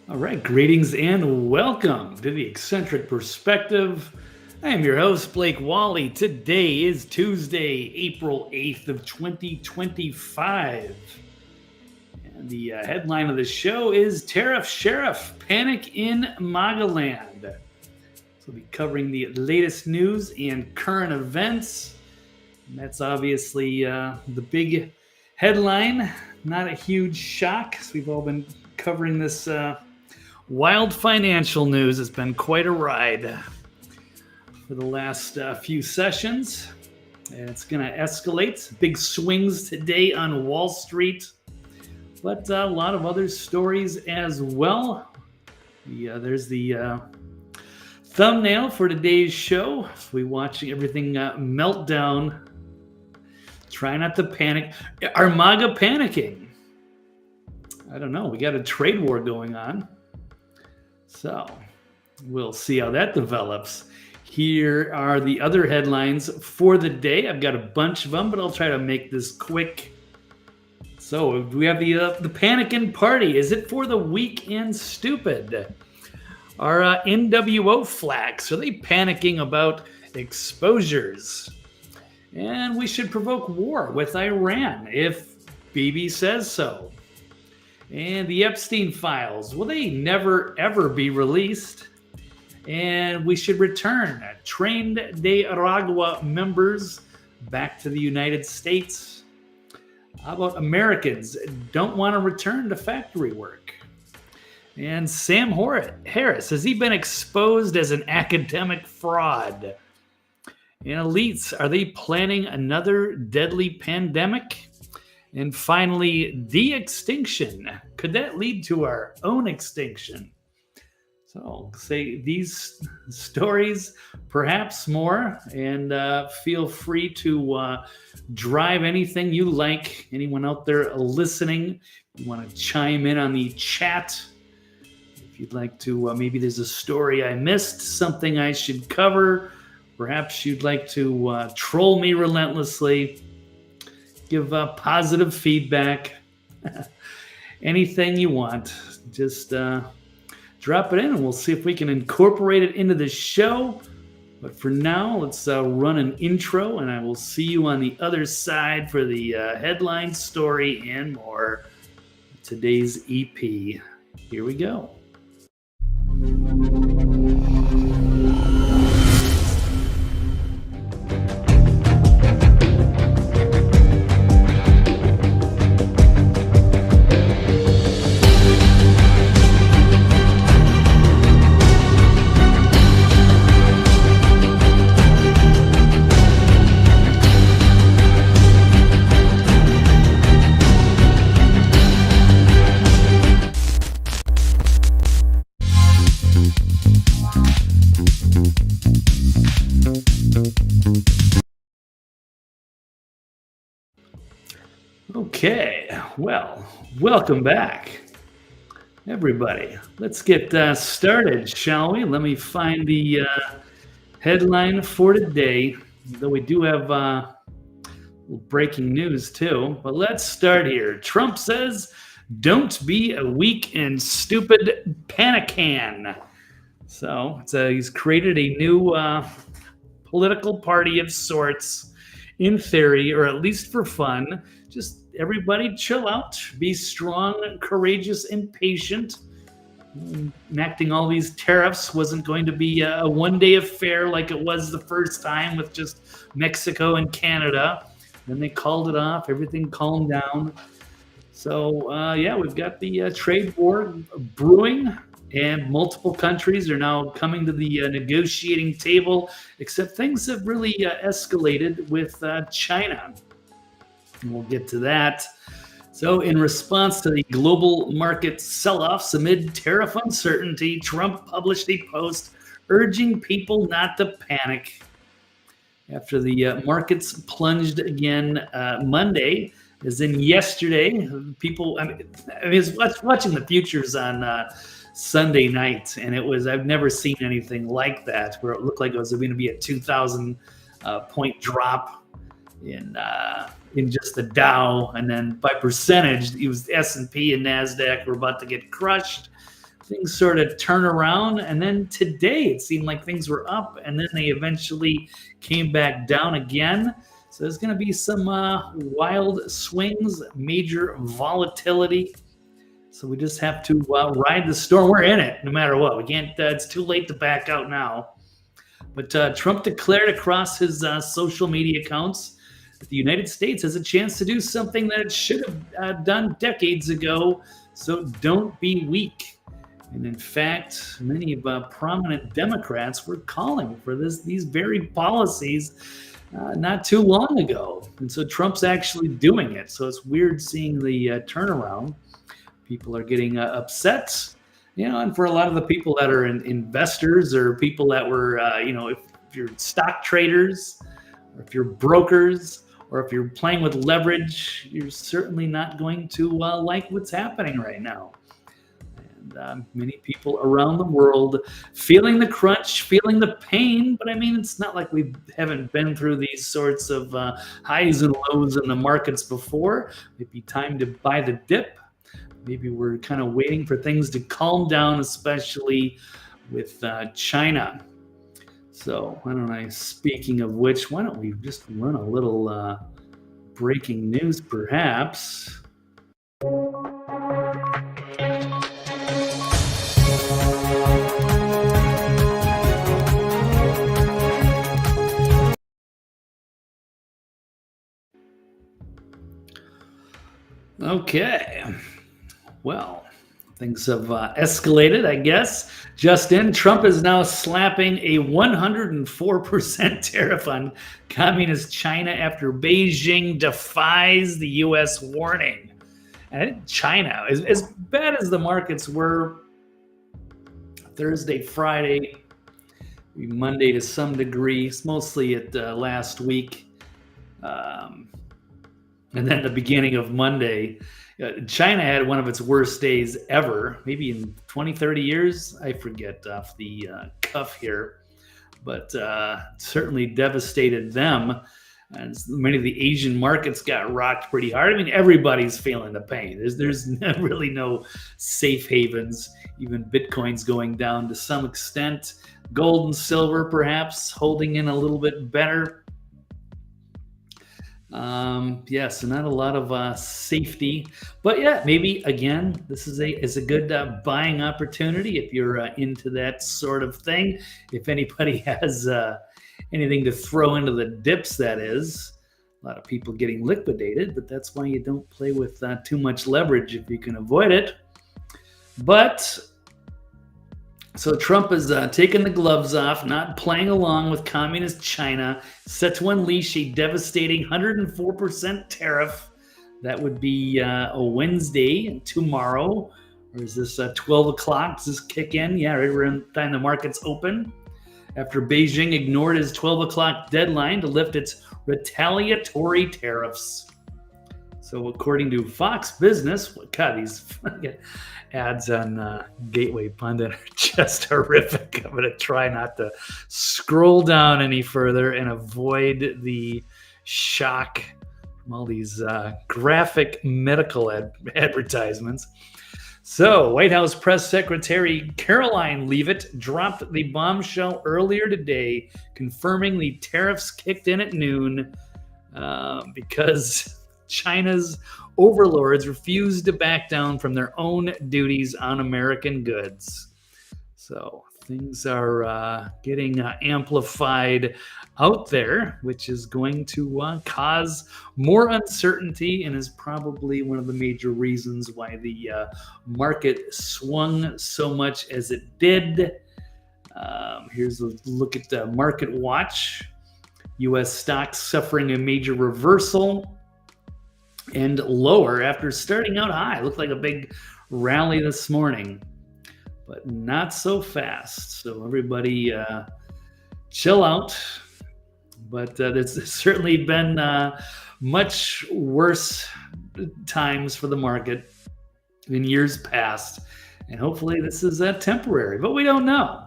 All right, greetings and welcome to the Eccentric Perspective. I am your host, Blake Wally. Today is Tuesday, April 8th of 2025. And the headline of the show is Tariff Sheriff, Panic in MAGA Land. So we'll be covering the latest news and current events. And that's obviously the big headline. Not a huge shock, because we've all been covering this wild financial news. Has been quite a ride for the last few sessions, and it's going to escalate. Big swings today on Wall Street, but a lot of other stories as well. There's the thumbnail for today's show. We watching everything meltdown. Try not to panic. Are MAGA panicking? I don't know. We got a trade war going on. So we'll see how that develops. Here are the other headlines for the day. I've got a bunch of them, but I'll try to make this quick. So we have the Panican Party. Is it for the weak and stupid? Our NWO flacks, are they panicking about exposures? And we should provoke war with Iran if Bibi says so. And the Epstein files, will they never ever be released? And we should return Tren de Aragua members back to the United States. How about Americans don't want to return to factory work? And Sam Harris, has he been exposed as an academic fraud? And elites, are they planning another deadly pandemic? And finally, de-extinction. Could that lead to our own extinction? So say these stories, perhaps more, and feel free to drive anything you like. Anyone out there listening, you want to chime in on the chat. If you'd like to, maybe there's a story I missed, something I should cover. Perhaps you'd like to troll me relentlessly. Give positive feedback, anything you want. Just drop it in and we'll see if we can incorporate it into the show. But for now, let's run an intro, and I will see you on the other side for the headline story and more. Today's EP. Here we go. Okay, well, welcome back, everybody. Let's get started, shall we? Let me find the headline for today, though we do have breaking news too. But let's start here. Trump says, don't be a weak and stupid panican. So he's created a new political party of sorts, in theory, or at least for fun. Just everybody chill out, be strong, courageous, and patient. Enacting all these tariffs wasn't going to be a one-day affair like it was the first time with just Mexico and Canada. Then they called it off, everything calmed down. So, we've got the trade war brewing, and multiple countries are now coming to the negotiating table, except things have really escalated with China. And we'll get to that. So in response to the global market sell-offs amid tariff uncertainty, Trump published a post urging people not to panic. After the markets plunged again Monday, as in yesterday, people, I was watching the futures on Sunday night, and I've never seen anything like that, where it looked like it was going to be a 2,000 point drop in just the Dow, and then by percentage, it was S&P and NASDAQ were about to get crushed. things sort of turn around. And then today it seemed like things were up, and then they eventually came back down again. So there's going to be some wild swings, major volatility. So we just have to ride the storm. We're in it no matter what. We can't. It's too late to back out now. But Trump declared across his social media accounts that the United States has a chance to do something that it should have done decades ago. So don't be weak. And in fact, many of prominent Democrats were calling for these very policies not too long ago. And so Trump's actually doing it. So it's weird seeing the turnaround. People are getting upset, and for a lot of the people that are investors or people that were, if you're stock traders or if you're brokers or if you're playing with leverage, you're certainly not going to like what's happening right now. And many people around the world feeling the crunch, feeling the pain. But I mean, it's not like we haven't been through these sorts of highs and lows in the markets before. It'd be time to buy the dip. Maybe we're kind of waiting for things to calm down, especially with China. So why don't I, speaking of which, why don't we just run a little breaking news perhaps? Okay. Well, things have escalated, I guess. Just in, Trump is now slapping a 104% tariff on communist China after Beijing defies the U.S. warning. And I think China, as bad as the markets were Thursday, Friday, Monday to some degree, mostly at last week, and then the beginning of Monday, China had one of its worst days ever, maybe in 20, 30 years. I forget off the cuff here, but certainly devastated them. And many of the Asian markets got rocked pretty hard. I mean, everybody's feeling the pain. There's really no safe havens. Even Bitcoin's going down to some extent. Gold and silver perhaps holding in a little bit better. So not a lot of safety, but yeah, maybe again, this is a good buying opportunity if you're into that sort of thing. If anybody has anything to throw into the dips, that is. A lot of people getting liquidated, but that's why you don't play with too much leverage if you can avoid it. But so Trump is taking the gloves off, not playing along with communist China, set to unleash a devastating 104% tariff. That would be a Wednesday, tomorrow. Or is this 12 o'clock? Does this kick in? Yeah, right around the time the market's open. After Beijing ignored his 12 o'clock deadline to lift its retaliatory tariffs. So according to Fox Business, God, these ads on Gateway Pundit are just horrific. I'm going to try not to scroll down any further and avoid the shock from all these graphic medical advertisements. So, White House Press Secretary Caroline Leavitt dropped the bombshell earlier today, confirming the tariffs kicked in at noon because China's overlords refused to back down from their own duties on American goods. So things are getting amplified out there, which is going to cause more uncertainty and is probably one of the major reasons why the market swung so much as it did. Here's a look at the Market Watch. U.S. stocks suffering a major reversal and lower after starting out high. Looked like a big rally this morning, but not so fast. So everybody chill out. But there's certainly been much worse times for the market in years past. And hopefully this is temporary, but we don't know.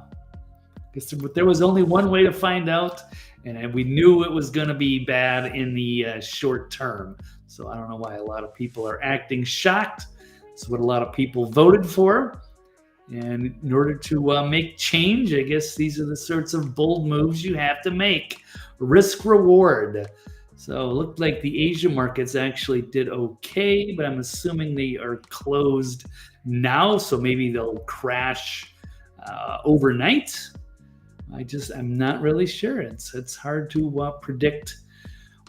Because there was only one way to find out, and we knew it was going to be bad in the short term. So I don't know why a lot of people are acting shocked. It's what a lot of people voted for. And in order to make change, I guess these are the sorts of bold moves you have to make. Risk reward. So it looked like the Asia markets actually did okay, but I'm assuming they are closed now, so maybe they'll crash overnight. I'm not really sure. It's hard to predict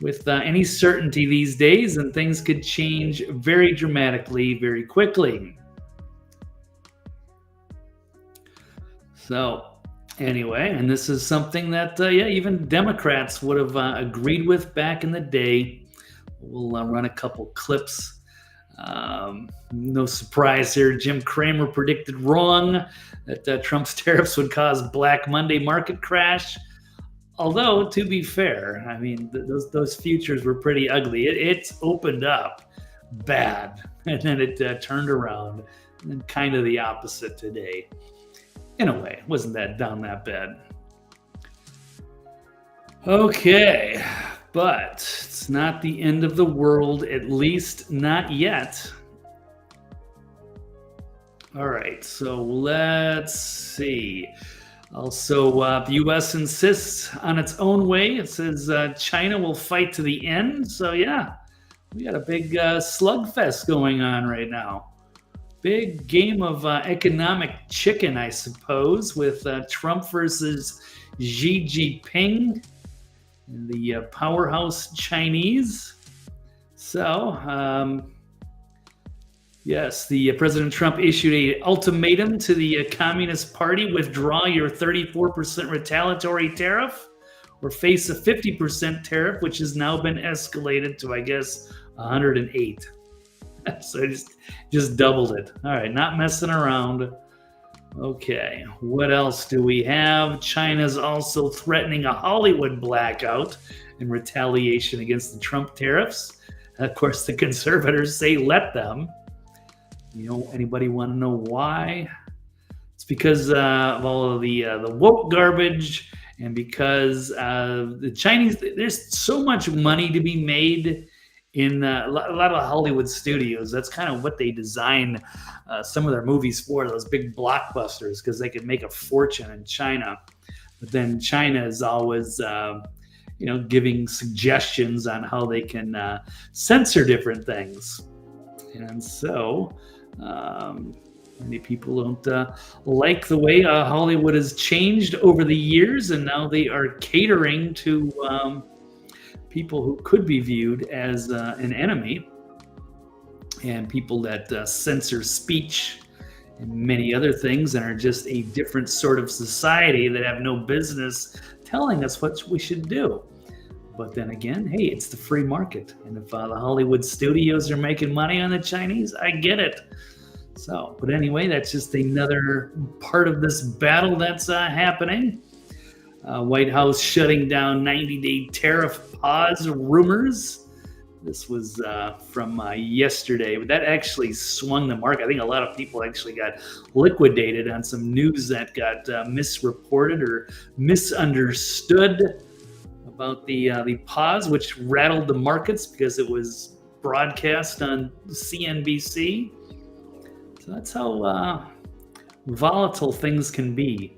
with any certainty these days, and things could change very dramatically, very quickly. So anyway, and this is something that, even Democrats would have agreed with back in the day. We'll run a couple clips. No surprise here. Jim Cramer predicted wrong that Trump's tariffs would cause Black Monday market crash. Although, to be fair, I mean, those futures were pretty ugly. It's opened up bad, and then it turned around, and kind of the opposite today. In a way, wasn't that down that bad. Okay, but it's not the end of the world, at least not yet. All right, so let's see. Also, the U.S. insists on its own way. It says China will fight to the end. So, yeah, we got a big slugfest going on right now. Big game of economic chicken, I suppose, with Trump versus Xi Jinping, the powerhouse Chinese. So, yes, the President Trump issued an ultimatum to the Communist Party: withdraw your 34% retaliatory tariff or face a 50% tariff, which has now been escalated to, I guess, 108. So just doubled it. All right, not messing around. Okay, what else do we have? China's also threatening a Hollywood blackout in retaliation against the Trump tariffs. Of course, the conservatives say let them. Anybody want to know why? It's because of all of the woke garbage, and because the Chinese, there's so much money to be made in a lot of Hollywood studios. That's kind of what they design some of their movies for, those big blockbusters, because they could make a fortune in China. But then China is always, giving suggestions on how they can censor different things. And so many people don't like the way Hollywood has changed over the years, and now they are catering to people who could be viewed as an enemy, and people that censor speech and many other things, and are just a different sort of society that have no business telling us what we should do. But then again, hey, it's the free market, and if the Hollywood studios are making money on the Chinese, I get it. So, but anyway, that's just another part of this battle that's happening. White House shutting down 90-day tariff pause rumors. This was from yesterday, but that actually swung the market. I think a lot of people actually got liquidated on some news that got misreported or misunderstood about the pause, which rattled the markets because it was broadcast on CNBC. So that's how volatile things can be.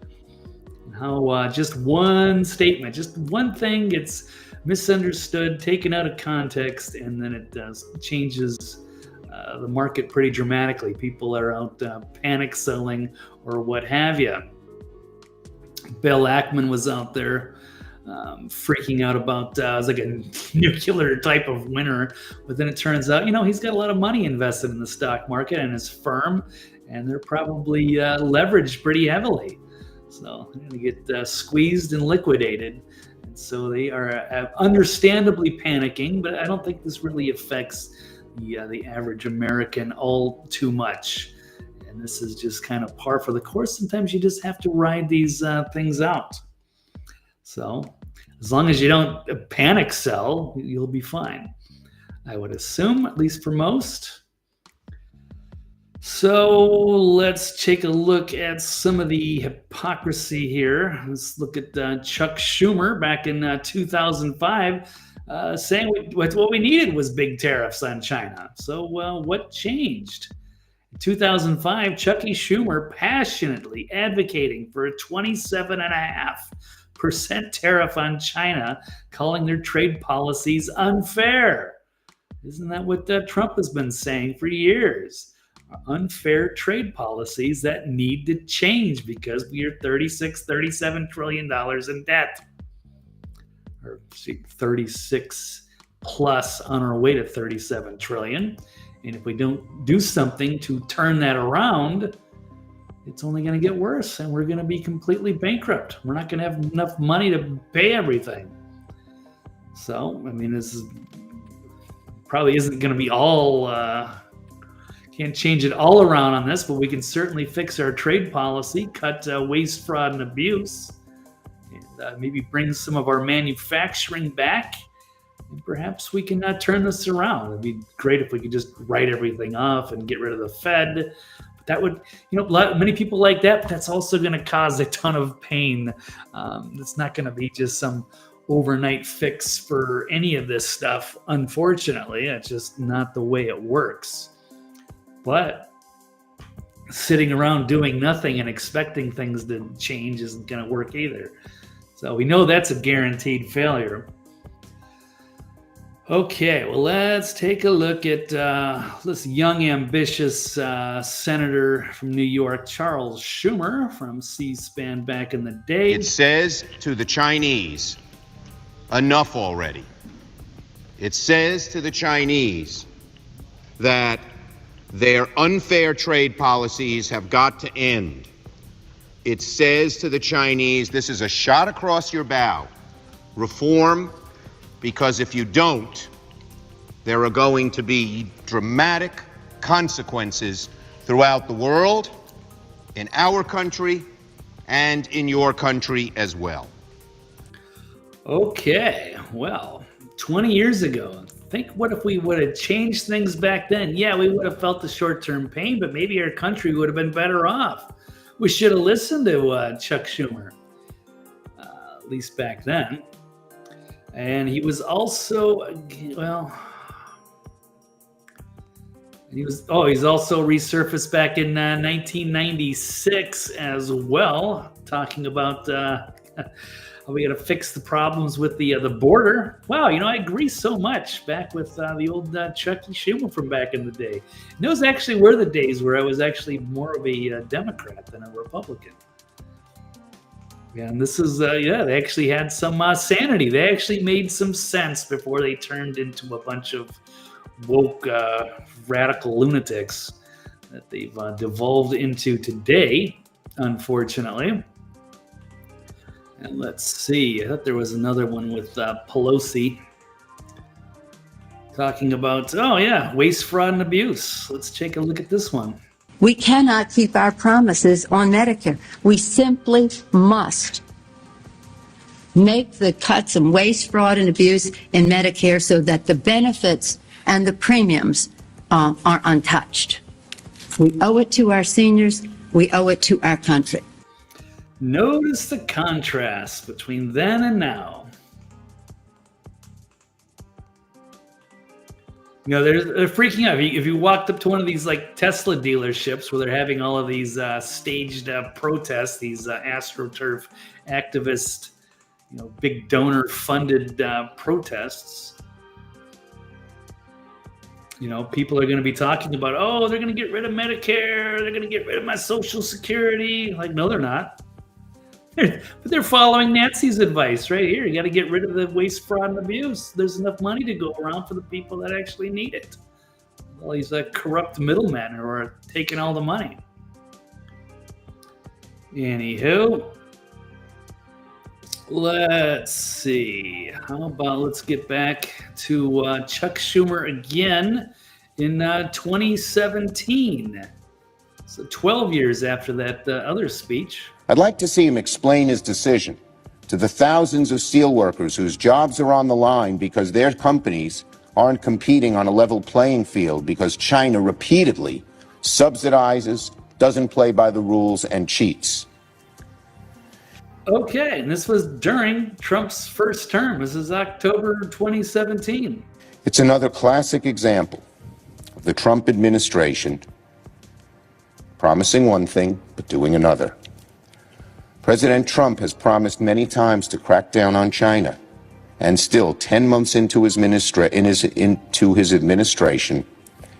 How just one statement, just one thing gets misunderstood, taken out of context, and then it changes the market pretty dramatically. People are out panic selling or what have you. Bill Ackman was out there freaking out about it was like a nuclear type of winner, but then it turns out, he's got a lot of money invested in the stock market and his firm, and they're probably leveraged pretty heavily. So they're going to get squeezed and liquidated. And so they are understandably panicking, but I don't think this really affects the average American all too much. And this is just kind of par for the course. Sometimes you just have to ride these things out. So as long as you don't panic sell, you'll be fine, I would assume, at least for most. So let's take a look at some of the hypocrisy here. Let's look at Chuck Schumer back in 2005 saying what we needed was big tariffs on China. So what changed? In 2005, Chucky Schumer passionately advocating for a 27.5% tariff on China, calling their trade policies unfair. Isn't that what Trump has been saying for years? Unfair trade policies that need to change because we are $37 trillion in debt. Or 36 plus on our way to 37 trillion. And if we don't do something to turn that around, it's only going to get worse and we're going to be completely bankrupt. We're not going to have enough money to pay everything. So, I mean, this probably isn't going to be all, can't change it all around on this, but we can certainly fix our trade policy, cut waste, fraud, and abuse, and maybe bring some of our manufacturing back. And perhaps we can turn this around. It'd be great if we could just write everything off and get rid of the Fed. But that would, many people like that, but that's also going to cause a ton of pain. It's not going to be just some overnight fix for any of this stuff. Unfortunately, it's just not the way it works. But sitting around doing nothing and expecting things to change isn't going to work either. So we know that's a guaranteed failure. Okay, well, let's take a look at this young, ambitious senator from New York, Charles Schumer from C-SPAN back in the day. It says to the Chinese, enough already. It says to the Chinese that their unfair trade policies have got to end. It says to the Chinese, this is a shot across your bow. Reform, because if you don't, there are going to be dramatic consequences throughout the world, in our country, and in your country as well. Okay, well, 20 years ago, think what if we would have changed things back then? Yeah, we would have felt the short-term pain, but maybe our country would have been better off. We should have listened to Chuck Schumer, at least back then. And he was also, he's also resurfaced back in 1996 as well, talking about how we got to fix the problems with the border. Wow, I agree so much back with the old Chucky Schumer from back in the day. And those actually were the days where I was actually more of a Democrat than a Republican. And this is, they actually had some sanity. They actually made some sense before they turned into a bunch of woke, radical lunatics that they've devolved into today, unfortunately. And let's see, I thought there was another one with Pelosi talking about, waste, fraud, and abuse. Let's take a look at this one. We cannot keep our promises on Medicare. We simply must make the cuts in waste, fraud, and abuse in Medicare so that the benefits and the premiums are untouched. We owe it to our seniors. We owe it to our country. Notice the contrast between then and now. They're freaking out. If you walked up to one of these like Tesla dealerships where they're having all of these staged protests, these AstroTurf activist, big donor-funded protests, people are going to be talking about, they're going to get rid of Medicare, they're going to get rid of my Social Security. Like, no, they're not. But they're following Nancy's advice right here. You got to get rid of the waste, fraud, and abuse. There's enough money to go around for the people that actually need it. All these corrupt middlemen who are taking all the money. Anywho, let's see. How about let's get back to Chuck Schumer again in 2017. So 12 years after that other speech. I'd like to see him explain his decision to the thousands of steelworkers whose jobs are on the line because their companies aren't competing on a level playing field because China repeatedly subsidizes, doesn't play by the rules, and cheats. Okay, and this was during Trump's first term. This is October 2017. It's another classic example of the Trump administration promising one thing but doing another. President Trump has promised many times to crack down on China, and still 10 months into his administration,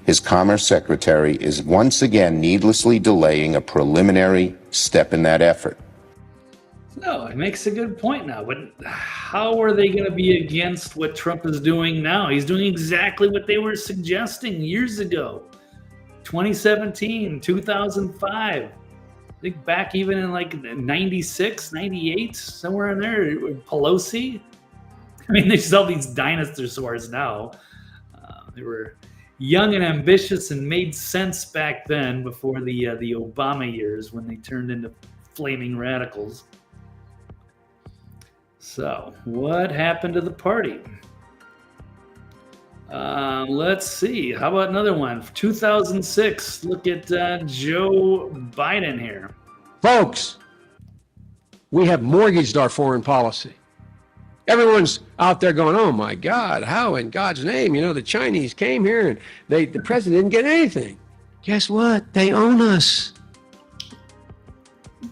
his Commerce Secretary is once again needlessly delaying a preliminary step in that effort. No, it makes a good point now, but how are they going to be against what Trump is doing now? He's doing exactly what they were suggesting years ago. 2017, 2005. I think back even in like 96, 98, somewhere in there, Pelosi. I mean, there's all these dinosaurs now. They were young and ambitious and made sense back then before the Obama years when they turned into flaming radicals. So, what happened to the party? Let's see. How about another one? 2006. Look at Joe Biden here. Folks, we have mortgaged our foreign policy. Everyone's out there going, oh my God, how in God's name? You know, the Chinese came here and the president didn't get anything. Guess what? They own us.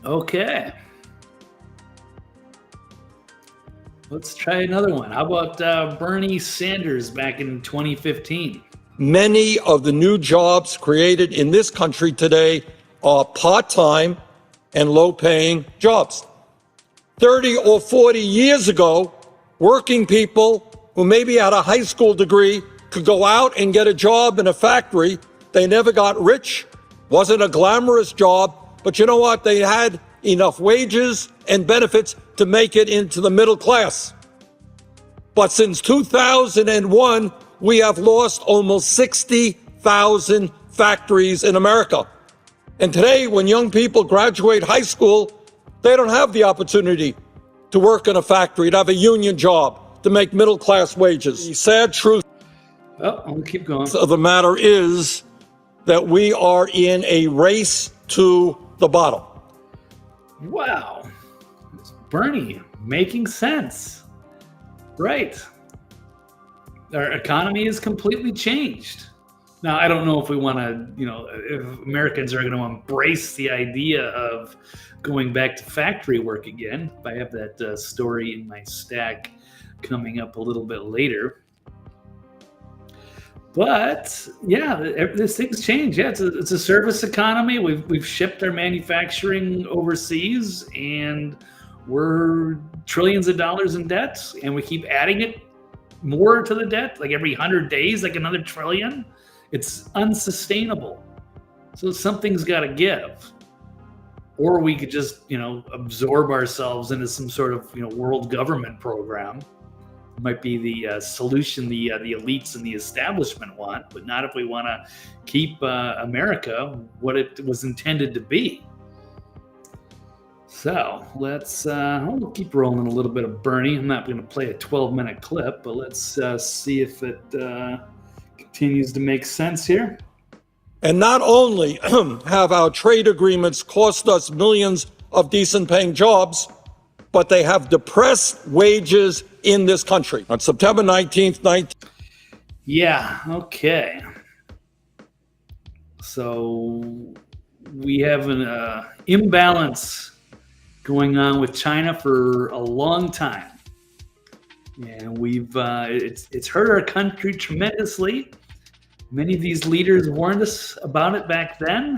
Okay. Let's try another one. How about Bernie Sanders back in 2015? Many of the new jobs created in this country today are part-time and low-paying jobs. 30 or 40 years ago, working people who maybe had a high school degree could go out and get a job in a factory. They never got rich. Wasn't a glamorous job, but you know what? They had enough wages and benefits to make it into the middle class. But since 2001, we have lost almost 60,000 factories in America. And today, when young people graduate high school, they don't have the opportunity to work in a factory, to have a union job, to make middle class wages. The sad truth I'll keep going. of the matter is that we are in a race to the bottom. Wow. Bernie making sense. Right. Our economy has completely changed. Now, I don't know if we want to, if Americans are going to embrace the idea of going back to factory work again. I have that story in my stack coming up a little bit later. But yeah, this thing's changed. Yeah, it's a service economy. We've shipped our manufacturing overseas, and we're trillions of dollars in debt, and we keep adding it more to the debt, like every 100 days, like another trillion. It's unsustainable. So something's got to give. Or we could just, absorb ourselves into some sort of, world government program. Might be the solution the elites and the establishment want, but not if we want to keep America what it was intended to be. So let's we'll keep rolling a little bit of Bernie. I'm not going to play a 12-minute clip, but let's see if it continues to make sense here. And not only have our trade agreements cost us millions of decent paying jobs, but they have depressed wages in this country. On September 19th, Yeah, okay. So we have an imbalance going on with China for a long time. And we've it's hurt our country tremendously. Many of these leaders warned us about it back then.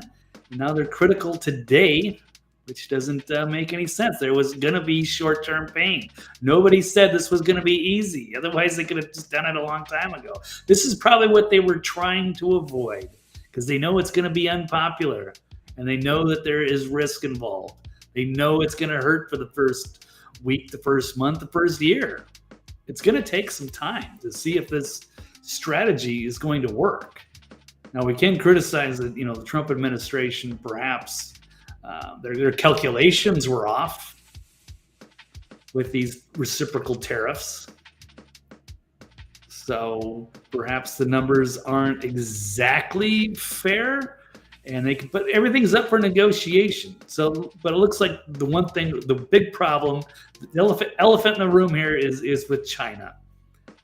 And now they're critical today, which doesn't make any sense. There was going to be short-term pain. Nobody said this was going to be easy. Otherwise, they could have just done it a long time ago. This is probably what they were trying to avoid because they know it's going to be unpopular and they know that there is risk involved. They know it's going to hurt for the first week, the first month, the first year. It's going to take some time to see if this strategy is going to work. Now, we can criticize that, the Trump administration perhaps their calculations were off with these reciprocal tariffs. So perhaps the numbers aren't exactly fair, and but everything's up for negotiation. So, but it looks like the one thing, the big problem, the elephant in the room here is with China.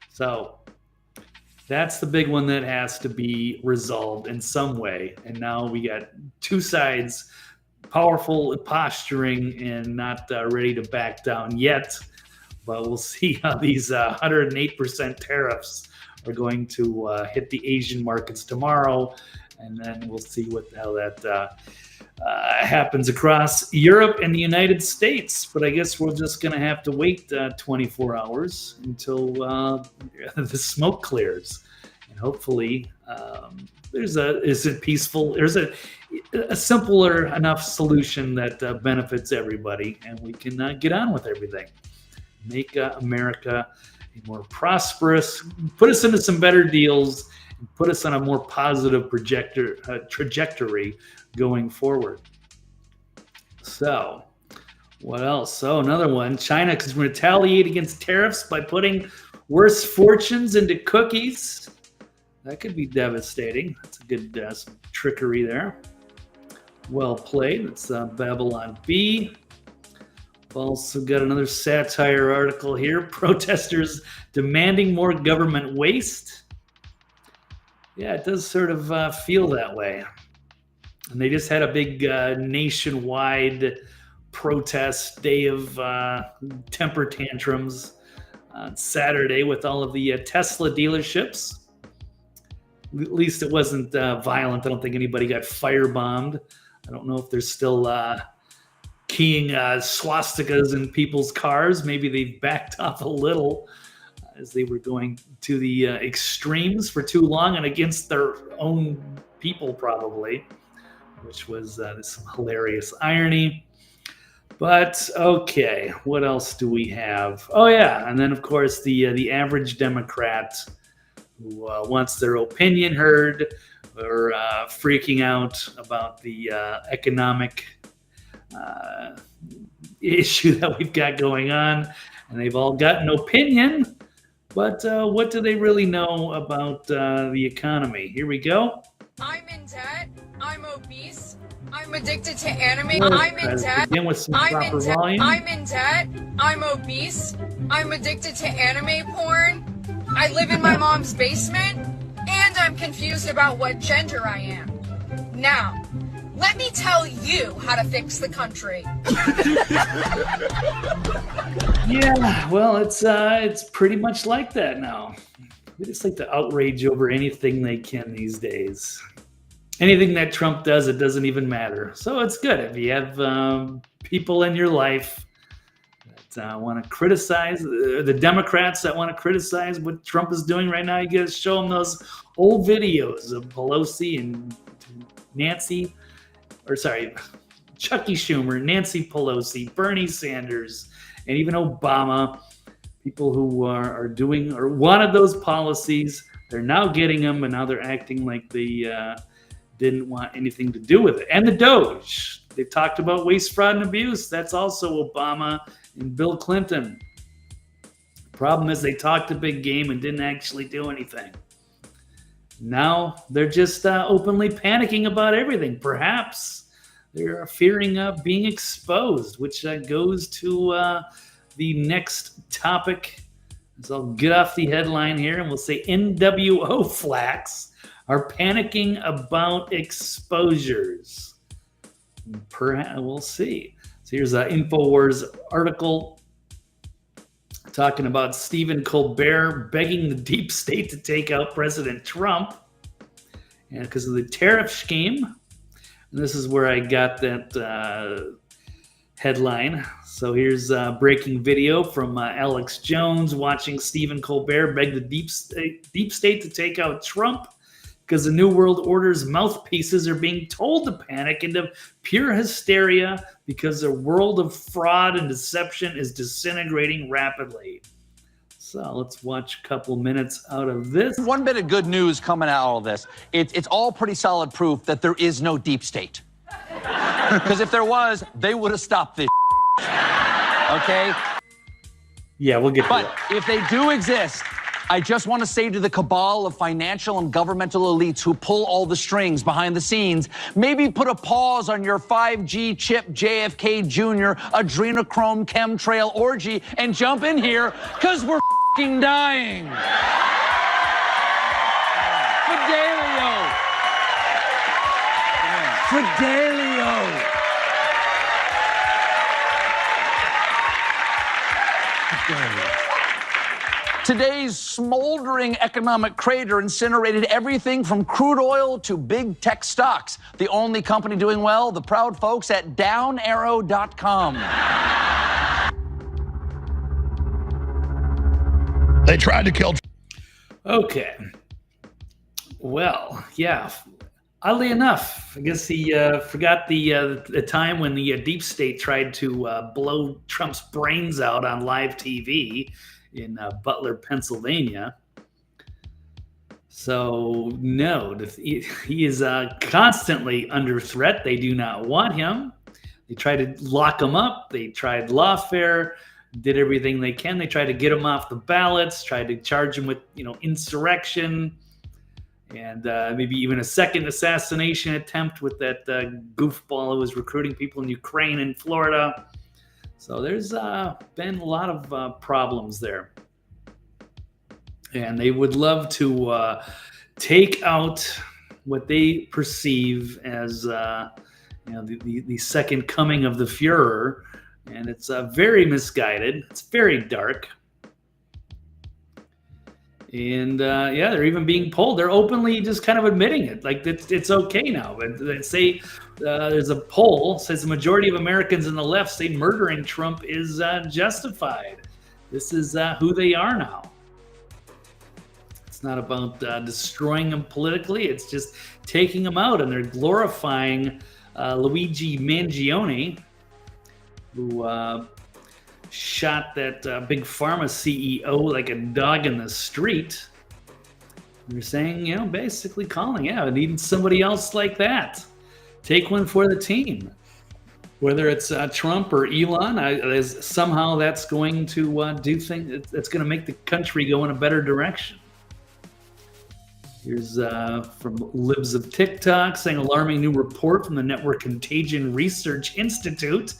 So That's the big one that has to be resolved in some way. And now we got two sides, powerful posturing and not ready to back down yet. But we'll see how these 108% tariffs are going to hit the Asian markets tomorrow. And then we'll see what the hell that happens across Europe and the United States. But I guess we're just going to have to wait 24 hours until the smoke clears. And hopefully there's a simpler enough solution that benefits everybody, and we can get on with everything. Make America a more prosperous, put us into some better deals, and put us on a more positive trajectory going forward. So, what else? So, another one. China is going to retaliate against tariffs by putting worse fortunes into cookies. That could be devastating. That's a good some trickery there. Well played. It's Babylon B. We've also got another satire article here. Protesters demanding more government waste. Yeah, it does sort of feel that way. And they just had a big nationwide protest day of temper tantrums on Saturday with all of the Tesla dealerships. At least it wasn't violent. I don't think anybody got firebombed. I don't know if there's still keying swastikas in people's cars. Maybe they've backed off a little as they were going to the extremes for too long and against their own people probably, which was this hilarious irony. But okay, what else do we have? Oh yeah, and then of course the average Democrat who wants their opinion heard or freaking out about the economic issue that we've got going on, and they've all got an opinion, but what do they really know about the economy? Here we go. I'm in debt. I'm obese. I'm addicted to anime. I'm in debt. Begin with some I'm proper in debt. volume. I'm in debt. I'm obese. I'm addicted to anime porn. I live in my mom's basement, and I'm confused about what gender I am. Now, let me tell you how to fix the country. Yeah, well, it's pretty much like that now. They just like to outrage over anything they can these days. Anything that Trump does, it doesn't even matter. So it's good if you have people in your life that want to criticize, the Democrats that want to criticize what Trump is doing right now. You got to show them those old videos of Pelosi and Chucky Schumer, Nancy Pelosi, Bernie Sanders, and even Obama. People who are doing or wanted those policies, they're now getting them, and now they're acting like they didn't want anything to do with it. And the Doge. They talked about waste, fraud, and abuse. That's also Obama and Bill Clinton. Problem is they talked a big game and didn't actually do anything. Now they're just openly panicking about everything. Perhaps they're fearing being exposed, which goes to the next topic. So I'll get off the headline here and we'll say NWO flacks are panicking about exposures. Perhaps we'll see. So here's an InfoWars article talking about Stephen Colbert begging the deep state to take out President Trump, and because of the tariff scheme. And this is where I got that headline. So here's a breaking video from Alex Jones watching Stephen Colbert beg the deep state to take out Trump because the New World Order's mouthpieces are being told to panic into pure hysteria because the world of fraud and deception is disintegrating rapidly. So let's watch a couple minutes out of this. One bit of good news coming out of all this. It's all pretty solid proof that there is no deep state. Because if there was, they would have stopped this. Okay? Yeah, we'll get to But that. if they do exist, I just want to say to the cabal of financial and governmental elites who pull all the strings behind the scenes, maybe put a pause on your 5G chip JFK Jr. adrenochrome chemtrail orgy and jump in here, because we're f***ing dying. Fidelio. Fidelio. Today's smoldering economic crater incinerated everything from crude oil to big tech stocks. The only company doing well, the proud folks at downarrow.com. They tried to kill. Okay. Well, yeah. Oddly enough, I guess he forgot the time when the deep state tried to blow Trump's brains out on live TV in Butler, Pennsylvania. So, no, he is constantly under threat. They do not want him. They tried to lock him up. They tried lawfare, did everything they can. They tried to get him off the ballots, tried to charge him with, insurrection, and maybe even a second assassination attempt with that goofball who was recruiting people in Ukraine and Florida. So there's been a lot of problems there. And they would love to take out what they perceive as the second coming of the Fuhrer. And it's very misguided. It's very dark. And they're even being polled. They're openly just kind of admitting it. Like it's okay now. But they say there's a poll says the majority of Americans on the left say murdering Trump is justified. This is who they are now. It's not about destroying him politically. It's just taking him out. And they're glorifying Luigi Mangione, who shot that big pharma CEO like a dog in the street. They're saying, basically calling, I need somebody else like that. Take one for the team. Whether it's Trump or Elon, somehow that's going to do things. It's going to make the country go in a better direction. Here's from Libs of TikTok saying alarming new report from the Network Contagion Research Institute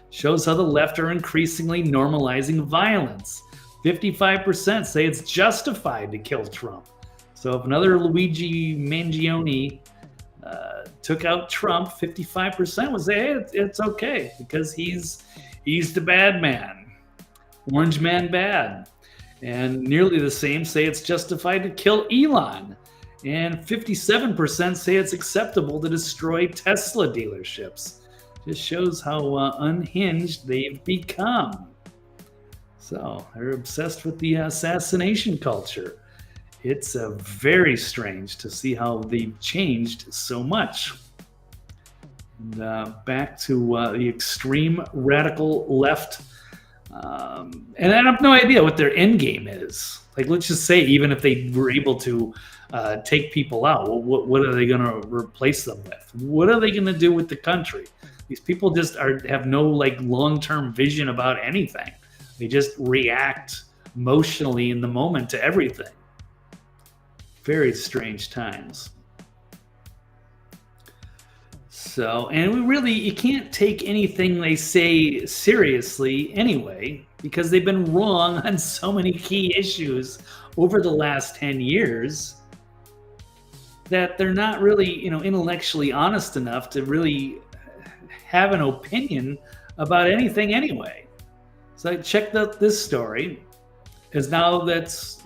shows how the left are increasingly normalizing violence. 55% say it's justified to kill Trump. So if another Luigi Mangione took out Trump, 55% would say, hey, it's okay because he's the bad man. Orange man bad. And nearly the same say it's justified to kill Elon. And 57% say it's acceptable to destroy Tesla dealerships. Just shows how unhinged they've become. So they're obsessed with the assassination culture. It's very strange to see how they've changed so much. And back to the extreme radical left. And I have no idea what their end game is. Like, let's just say, even if they were able to take people out, what are they going to replace them with? What are they going to do with the country? These people just have no long-term vision about anything. They just react emotionally in the moment to everything. Very strange times. So, and you can't take anything they say seriously anyway, because they've been wrong on so many key issues over the last 10 years that they're not really, intellectually honest enough to really have an opinion about anything anyway. So I checked out this story, because now that's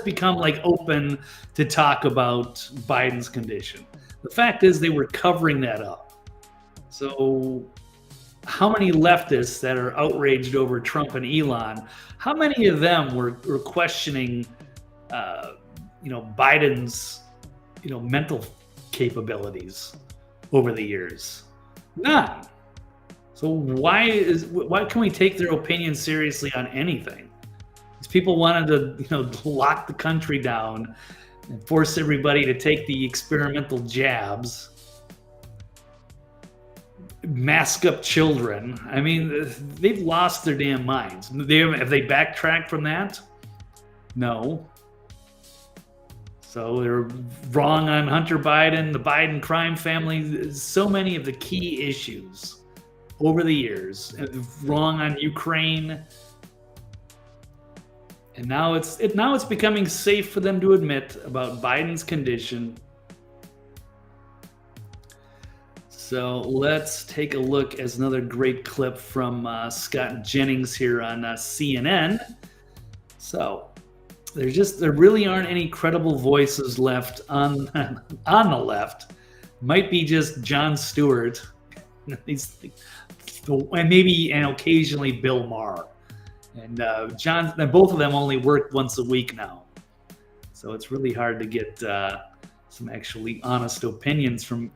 become open to talk about Biden's condition. The fact is they were covering that up. So how many leftists that are outraged over Trump and Elon, how many of them were questioning Biden's mental capabilities over the years? None. So why can we take their opinion seriously on anything? These people wanted to lock the country down and force everybody to take the experimental jabs, mask up children. I mean, they've lost their damn minds. Have they backtracked from that? No. So they're wrong on Hunter Biden, the Biden crime family, so many of the key issues over the years. Wrong on Ukraine. And now it's becoming safe for them to admit about Biden's condition. So let's take a look at another great clip from Scott Jennings here on CNN. So there really aren't any credible voices left on the left. Might be just Jon Stewart, and maybe and occasionally Bill Maher. And both of them only work once a week now, so it's really hard to get some actually honest opinions from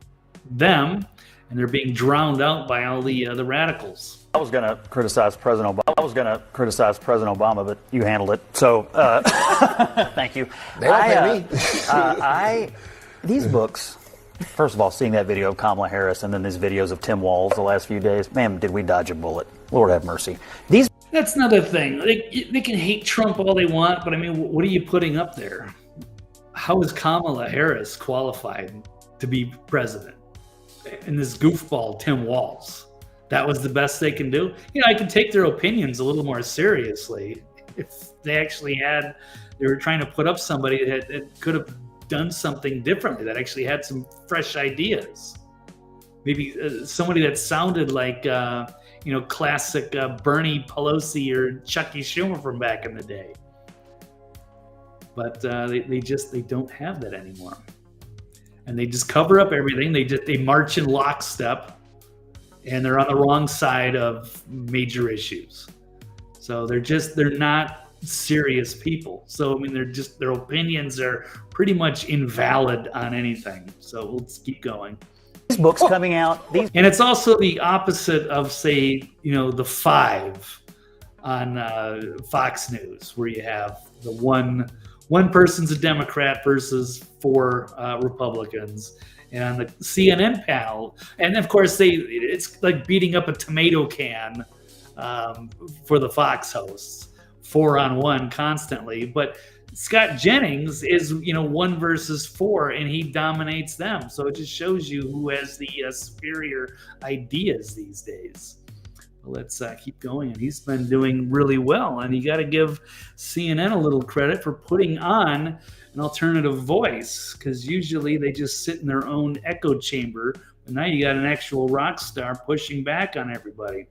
them, and they're being drowned out by all the radicals. I was going to criticize President Obama, but you handled it. So thank you. They don't pay me. These books. First of all, seeing that video of Kamala Harris and then these videos of Tim Walz the last few days, man, did we dodge a bullet? Lord have mercy. That's another thing. They can hate Trump all they want, but I mean, what are you putting up there? How is Kamala Harris qualified to be president? And this goofball, Tim Walz, that was the best they can do? I can take their opinions a little more seriously if they were trying to put up somebody that could have done something differently, that actually had some fresh ideas. Maybe somebody that sounded like classic Bernie Pelosi or Chucky Schumer from back in the day. But they don't have that anymore, and they just cover up everything. They march in lockstep, and they're on the wrong side of major issues. So they're not serious people. So I mean, their opinions are pretty much invalid on anything. So let's keep going. These books coming out. And it's also the opposite of, say, the Five on Fox News, where you have the one person's a Democrat versus four Republicans, and on the CNN panel, and of course it's like beating up a tomato can for the Fox hosts, 4-on-1 constantly. But Scott Jennings is, 1 versus 4, and he dominates them. So it just shows you who has the superior ideas these days. Let's keep going. And he's been doing really well. And you got to give CNN a little credit for putting on an alternative voice, because usually they just sit in their own echo chamber. But now you got an actual rock star pushing back on everybody.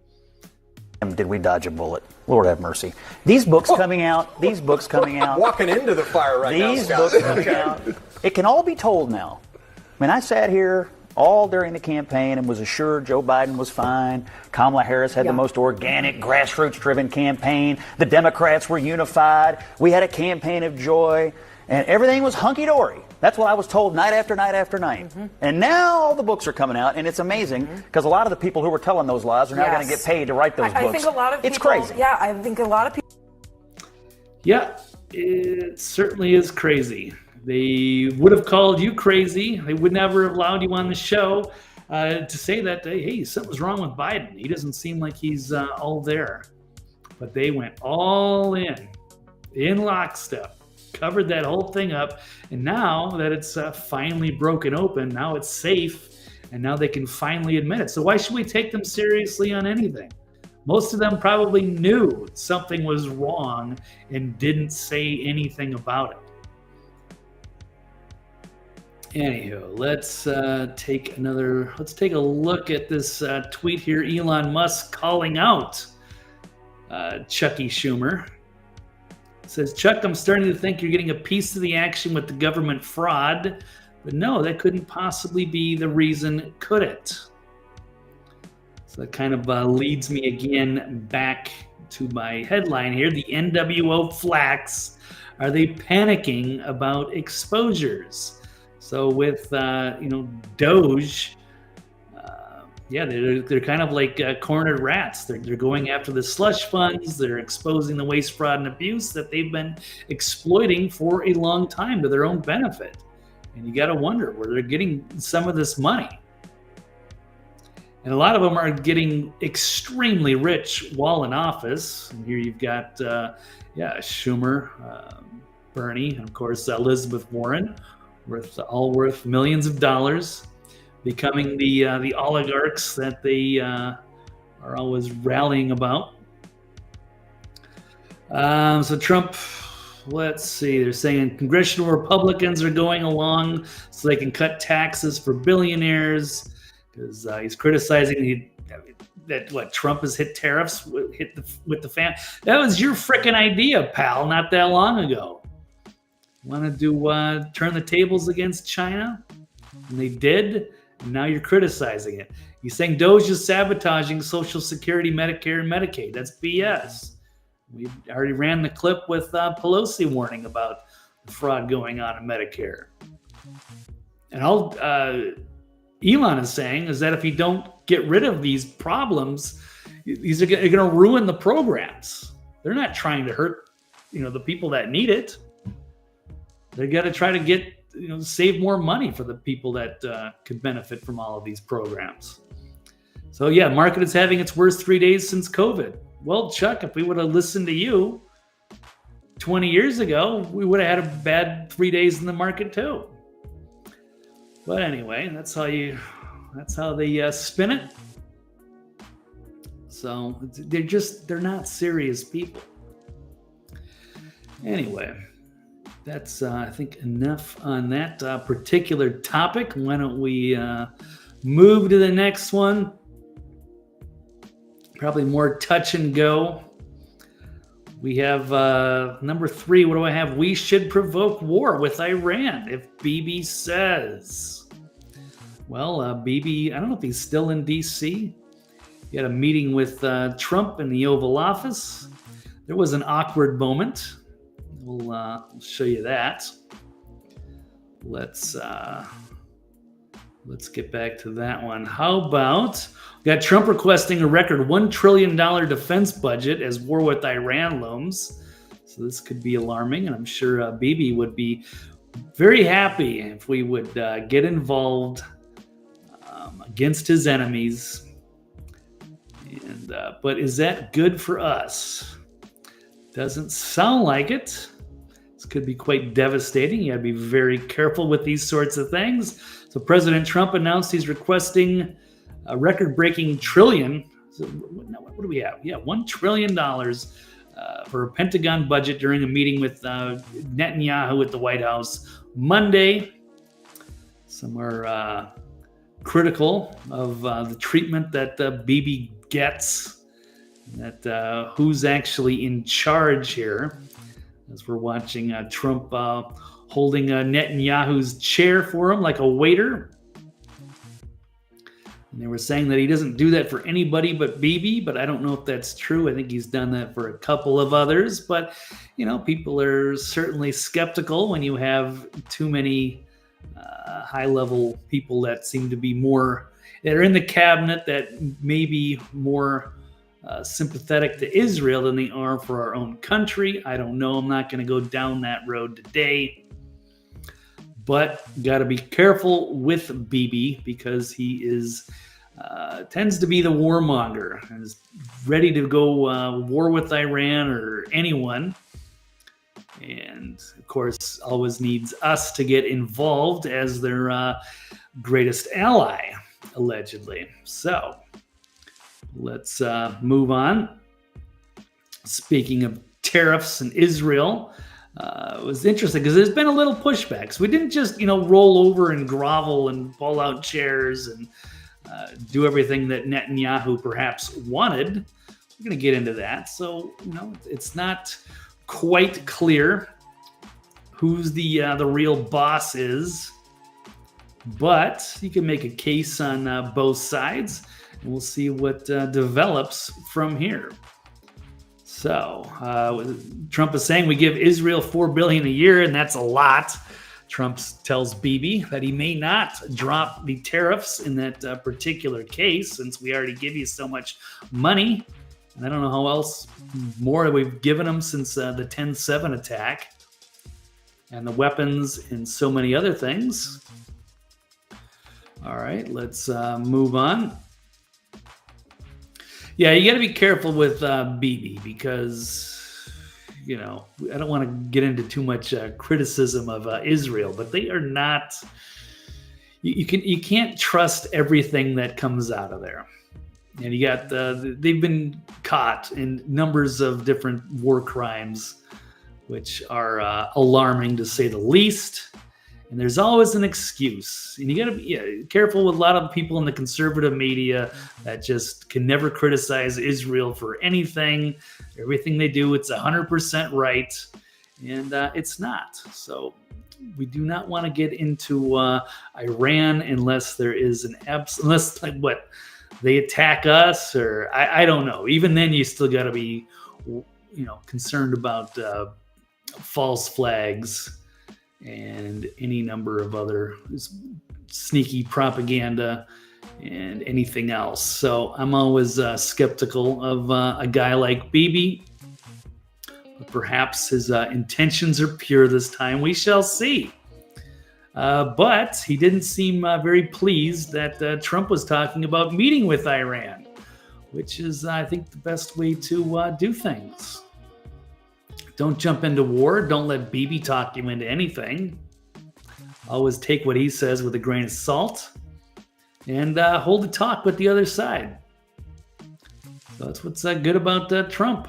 Did we dodge a bullet? Lord have mercy. These books coming out. Walking into the fire right now, These Scott. books coming out. It can all be told now. I mean, I sat here all during the campaign and was assured Joe Biden was fine. Kamala Harris had the most organic, grassroots-driven campaign. The Democrats were unified. We had a campaign of joy, and everything was hunky-dory. That's what I was told night after night after night. Mm-hmm. And now all the books are coming out, and it's amazing because a lot of the people who were telling those lies are now going to get paid to write those books. I think a lot of people, it's crazy. Yeah, I think a lot of people. Yeah, it certainly is crazy. They would have called you crazy. They would never have allowed you on the show to say that, hey, something's wrong with Biden. He doesn't seem like he's all there. But they went all in lockstep, covered that whole thing up. And now that it's finally broken open, now it's safe, and now they can finally admit it. So why should we take them seriously on anything? Most of them probably knew something was wrong and didn't say anything about it. Anywho, let's take a look at this tweet here. Elon Musk calling out Chucky Schumer. It says, Chuck, I'm starting to think you're getting a piece of the action with the government fraud, but no, that couldn't possibly be the reason, could it? So that kind of leads me again back to my headline here. The NWO flacks, are they panicking about exposures? So with Doge, they're kind of like cornered rats. They're going after the slush funds. They're exposing the waste, fraud, and abuse that they've been exploiting for a long time to their own benefit. And you got to wonder where they're getting some of this money. And a lot of them are getting extremely rich while in office. And here you've got, Schumer, Bernie, and of course Elizabeth Warren, worth millions of dollars, becoming the oligarchs that they are always rallying about. So Trump let's see. They're saying congressional Republicans are going along so they can cut taxes for billionaires because he's criticizing that Trump has hit tariffs with the fan. That was your frickin' idea, pal, not that long ago. Want to do turn the tables against China? And they did. And now you're criticizing it. You're saying Doge is sabotaging Social Security, Medicare, and Medicaid. That's BS. We already ran the clip with Pelosi warning about the fraud going on in Medicare. And all Elon is saying is that if you don't get rid of these problems, these are going to ruin the programs. They're not trying to hurt, the people that need it. They got to try to get, save more money for the people that could benefit from all of these programs. So yeah, market is having its worst 3 days since COVID. Well, Chuck, if we would have listened to you 20 years ago, we would have had a bad 3 days in the market too. But anyway, that's how they spin it. So they're not serious people. Anyway, that's I think enough on that particular topic. Why don't we move to the next one? Probably more touch and go. We have number 3. What do I have? We should provoke war with Iran, if Bibi says. Well, Bibi, I don't know if he's still in D.C. He had a meeting with Trump in the Oval Office. There was an awkward moment. We'll show you that. Let's get back to that one. How about we got Trump requesting a record $1 trillion defense budget as war with Iran looms. So this could be alarming, and I'm sure Bibi would be very happy if we would get involved against his enemies. And but is that good for us? Doesn't sound like it. This could be quite devastating. You got to be very careful with these sorts of things. So President Trump announced he's requesting a record-breaking trillion. So what do we have? Yeah, $1 trillion for a Pentagon budget during a meeting with Netanyahu at the White House Monday. Some are critical of the treatment that Bibi gets, that who's actually in charge here, as we're watching Trump holding Netanyahu's chair for him like a waiter. And they were saying that he doesn't do that for anybody but Bibi, but I don't know if that's true. I think he's done that for a couple of others. But, people are certainly skeptical when you have too many high-level people that seem to be that are in the cabinet that may be more sympathetic to Israel than they are for our own country. I don't know. I'm not going to go down that road today. But got to be careful with Bibi because he tends to be the warmonger and is ready to go war with Iran or anyone. And of course, always needs us to get involved as their greatest ally, allegedly. So let's move on. Speaking of tariffs and Israel, it was interesting because there's been a little pushback. So we didn't just, roll over and grovel and pull out chairs and do everything that Netanyahu perhaps wanted. We're going to get into that. So, it's not quite clear who's the real boss is, but you can make a case on both sides, and we'll see what develops from here. So Trump is saying we give Israel $4 billion a year, and that's a lot. Trump tells Bibi that he may not drop the tariffs in that particular case, since we already give you so much money. I don't know how else more we've given them since the 10/7 attack and the weapons and so many other things. All right, let's move on. Yeah, you got to be careful with Bibi because, I don't want to get into too much criticism of Israel, but they are not. You can't trust everything that comes out of there. And you got they've been caught in numbers of different war crimes which are alarming to say the least. And there's always an excuse. And you got to be careful with a lot of people in the conservative media that just can never criticize Israel for anything. Everything they do, it's 100% right. And it's not. So we do not want to get into Iran unless there is unless like what they attack us, or I don't know. Even then, you still got to be, concerned about false flags and any number of other sneaky propaganda and anything else. So I'm always skeptical of a guy like Bibi. But perhaps his intentions are pure this time. We shall see. But he didn't seem very pleased that Trump was talking about meeting with Iran, which is, I think, the best way to do things. Don't jump into war. Don't let Bibi talk you into anything. Always take what he says with a grain of salt and hold a talk with the other side. So that's what's good about Trump.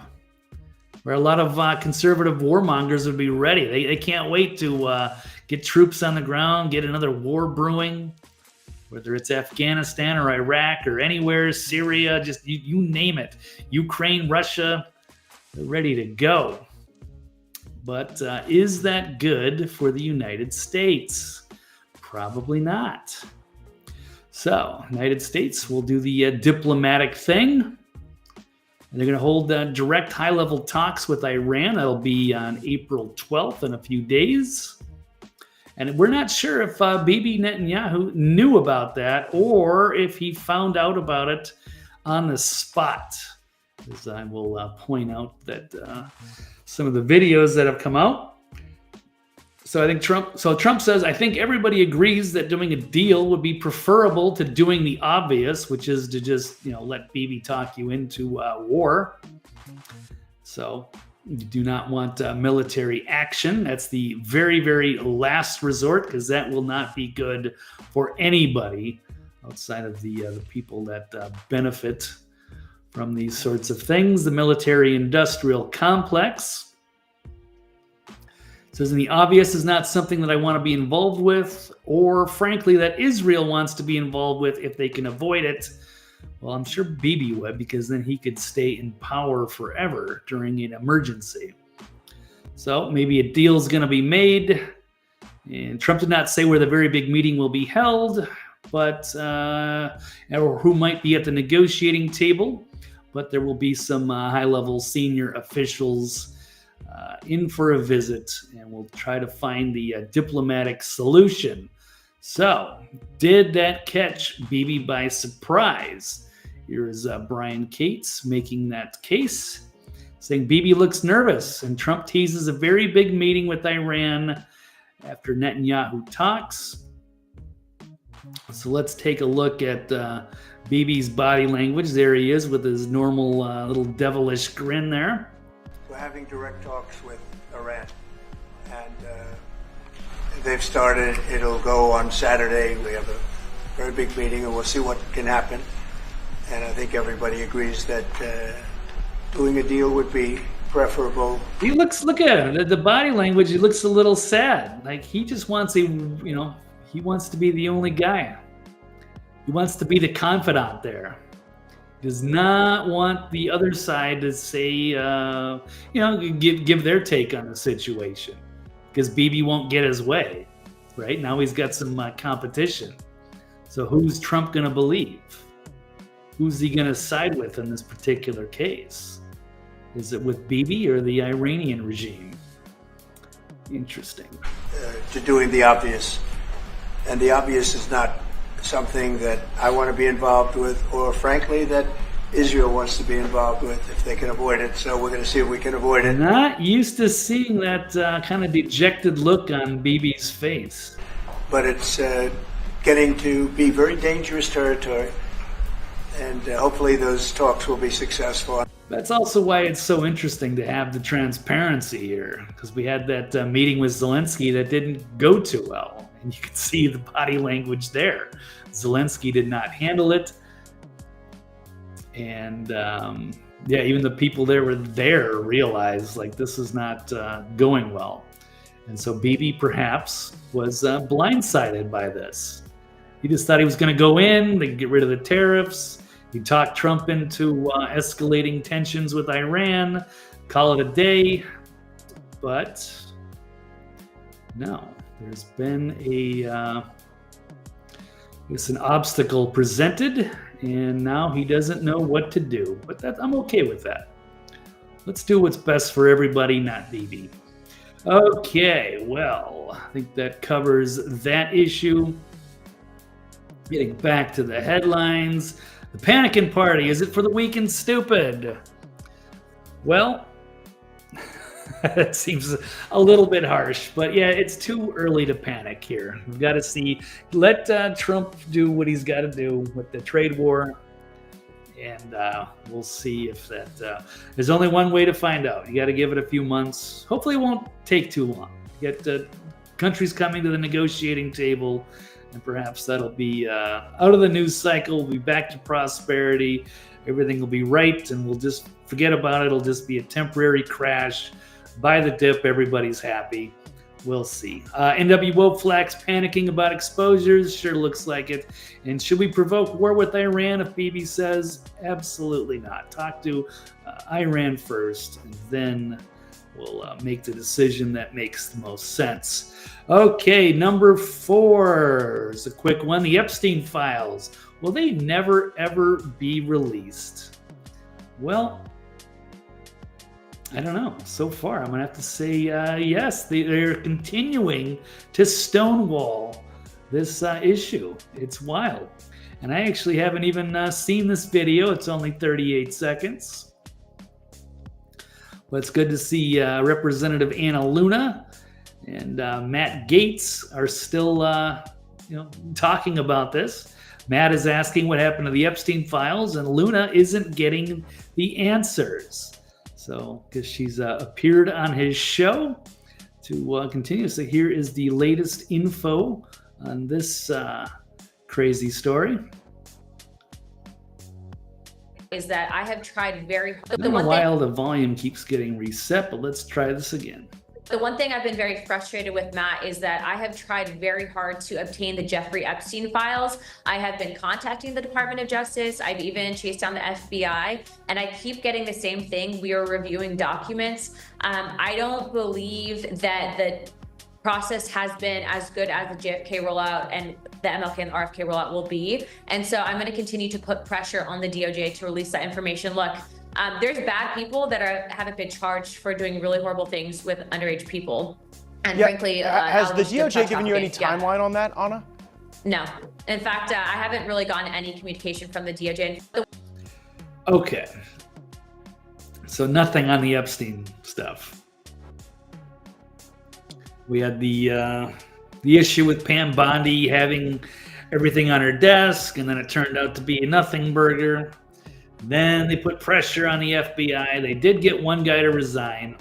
Where a lot of conservative warmongers would be ready. They can't wait to get troops on the ground, get another war brewing, whether it's Afghanistan or Iraq or anywhere, Syria, just you name it. Ukraine, Russia, they're ready to go. But is that good for the United States? Probably not. So, United States will do the diplomatic thing. And they're going to hold direct high-level talks with Iran. That'll be on April 12th in a few days. And we're not sure if Bibi Netanyahu knew about that or if he found out about it on the spot. As I will point out that some of the videos that have come out. So I think Trump says, I think everybody agrees that doing a deal would be preferable to doing the obvious, which is to just, let Bibi talk you into war. So you do not want military action. That's the very, very last resort, because that will not be good for anybody outside of the people that benefit from these sorts of things. The military-industrial complex says, the obvious is not something that I want to be involved with, or frankly, that Israel wants to be involved with if they can avoid it. Well, I'm sure Bibi would, because then he could stay in power forever during an emergency. So maybe a deal's going to be made. And Trump did not say where the very big meeting will be held, but or who might be at the negotiating table. But there will be some high-level senior officials in for a visit, and we'll try to find the diplomatic solution. So, did that catch Bibi by surprise? Here's Brian Cates making that case, saying Bibi looks nervous, and Trump teases a very big meeting with Iran after Netanyahu talks. So let's take a look at Bibi's body language. There he is with his normal little devilish grin there. We're having direct talks with Iran, and they've started. It'll go on Saturday. We have a very big meeting, and we'll see what can happen. And I think everybody agrees that doing a deal would be preferable. He looks, look at him, the body language, he looks a little sad. Like he just wants he wants to be the only guy. He wants to be the confidant there. He does not want the other side to say, give their take on the situation, because Bibi won't get his way. Right now, he's got some competition. So who's Trump going to believe? Who's he going to side with in this particular case? Is it with Bibi or the Iranian regime? Interesting. To doing the obvious. And the obvious is not something that I want to be involved with, or frankly, that Israel wants to be involved with if they can avoid it. So we're going to see if we can avoid it. Not used to seeing that kind of dejected look on Bibi's face. But it's getting to be very dangerous territory. And hopefully those talks will be successful. That's also why it's so interesting to have the transparency here, because we had that meeting with Zelensky that didn't go too well. And you could see the body language there. Zelensky did not handle it. And Yeah, even the people that were there realized like this is not going well. And so Bibi perhaps was blindsided by this. He just thought he was going to go in, they get rid of the tariffs. He talked Trump into escalating tensions with Iran, call it a day. But no, there's been an obstacle presented, and now he doesn't know what to do. But I'm okay with that. Let's do what's best for everybody, not Bibi. Okay, well, I think that covers that issue. Getting back to the headlines. The Panican Party, is it for the weak and stupid? Well, it seems a little bit harsh, but yeah, it's too early to panic here. We've got to let Trump do what he's got to do with the trade war, and we'll see if that. There's only one way to find out. You got to give it a few months. Hopefully, it won't take too long. Get countries coming to the negotiating table, and perhaps that'll be out of the news cycle. We'll be back to prosperity. Everything will be right, and we'll just forget about it. It'll just be a temporary crash. Buy the dip, everybody's happy. We'll see. NWO flacks panicking about exposures. Sure looks like it. And should we provoke war with Iran? If Bibi says, absolutely not. Talk to Iran first, and then we'll make the decision that makes the most sense. Okay, number 4 is a quick one. The Epstein files. Will they never, ever be released? Well, I don't know. So far, I'm going to have to say yes. They're continuing to stonewall this issue. It's wild. And I actually haven't even seen this video. It's only 38 seconds. But it's good to see Representative Anna Luna and Matt Gaetz are still talking about this. Matt is asking what happened to the Epstein files, and Luna isn't getting the answers. So, because she's appeared on his show to continue. So here is the latest info on this crazy story. Is that I have tried very hard. I don't know why the volume keeps getting reset, but let's try this again. The one thing I've been very frustrated with, Matt, is that I have tried very hard to obtain the Jeffrey Epstein files. I have been contacting the Department of Justice. I've even chased down the FBI, and I keep getting the same thing. We are reviewing documents. I don't believe that the process has been as good as the JFK rollout and the MLK and the RFK rollout will be. And so I'm going to continue to put pressure on the DOJ to release that information. Look, there's bad people that haven't been charged for doing really horrible things with underage people. And frankly, has the DOJ given you any timeline on that, Anna? No. In fact, I haven't really gotten any communication from the DOJ. Okay. So nothing on the Epstein stuff. We had the issue with Pam Bondi having everything on her desk, and then it turned out to be a nothing burger. Then they put pressure on the FBI. They did get one guy to resign.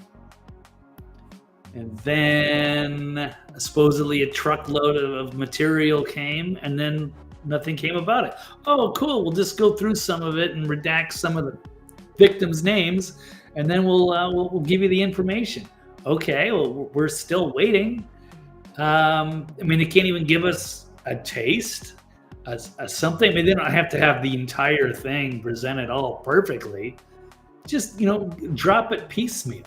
And then supposedly a truckload of material came, and then nothing came about it. Oh, cool. We'll just go through some of it and redact some of the victims' names, and then we'll give you the information. Okay, well, we're still waiting. I mean, they can't even give us a taste. Something. I mean, they don't have to have the entire thing presented all perfectly. Just, drop it piecemeal,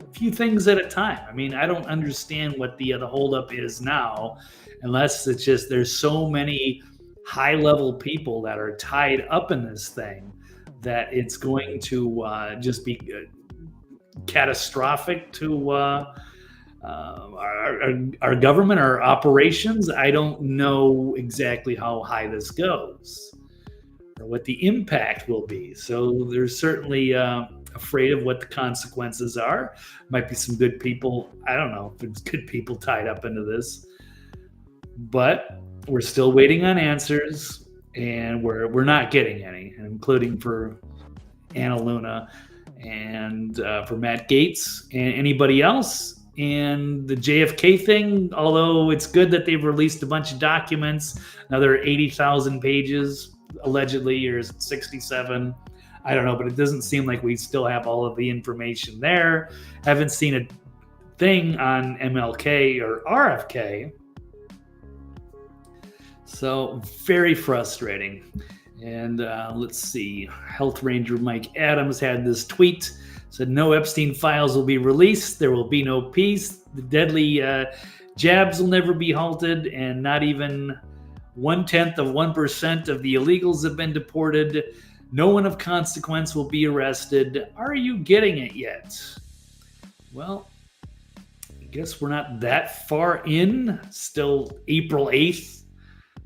a few things at a time. I mean, I don't understand what the holdup is now, unless it's just there's so many high-level people that are tied up in this thing that it's going to just be catastrophic to our government, our operations. I don't know exactly how high this goes or what the impact will be. So there's certainly afraid of what the consequences are. Might be some good people. I don't know if there's good people tied up into this, but we're still waiting on answers, and we're not getting any, including for Anna Luna and for Matt Gaetz and anybody else. And the JFK thing, although it's good that they've released a bunch of documents, another 80,000 pages, allegedly, or 67. I don't know, but it doesn't seem like we still have all of the information there. Haven't seen a thing on MLK or RFK. So very frustrating. And let's see, Health Ranger Mike Adams had this tweet, said no Epstein files will be released. There will be no peace. The deadly jabs will never be halted, and not even 0.1% of the illegals have been deported. No one of consequence will be arrested. Are you getting it yet? Well, I guess we're not that far in. Still April 8th.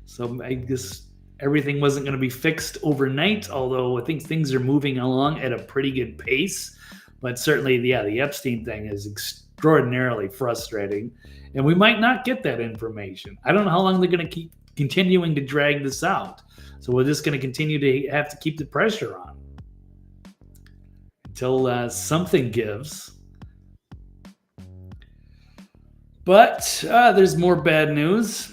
So I guess everything wasn't going to be fixed overnight, although I think things are moving along at a pretty good pace. But certainly, the Epstein thing is extraordinarily frustrating. And we might not get that information. I don't know how long they're going to keep continuing to drag this out. So we're just going to continue to have to keep the pressure on until something gives. But there's more bad news,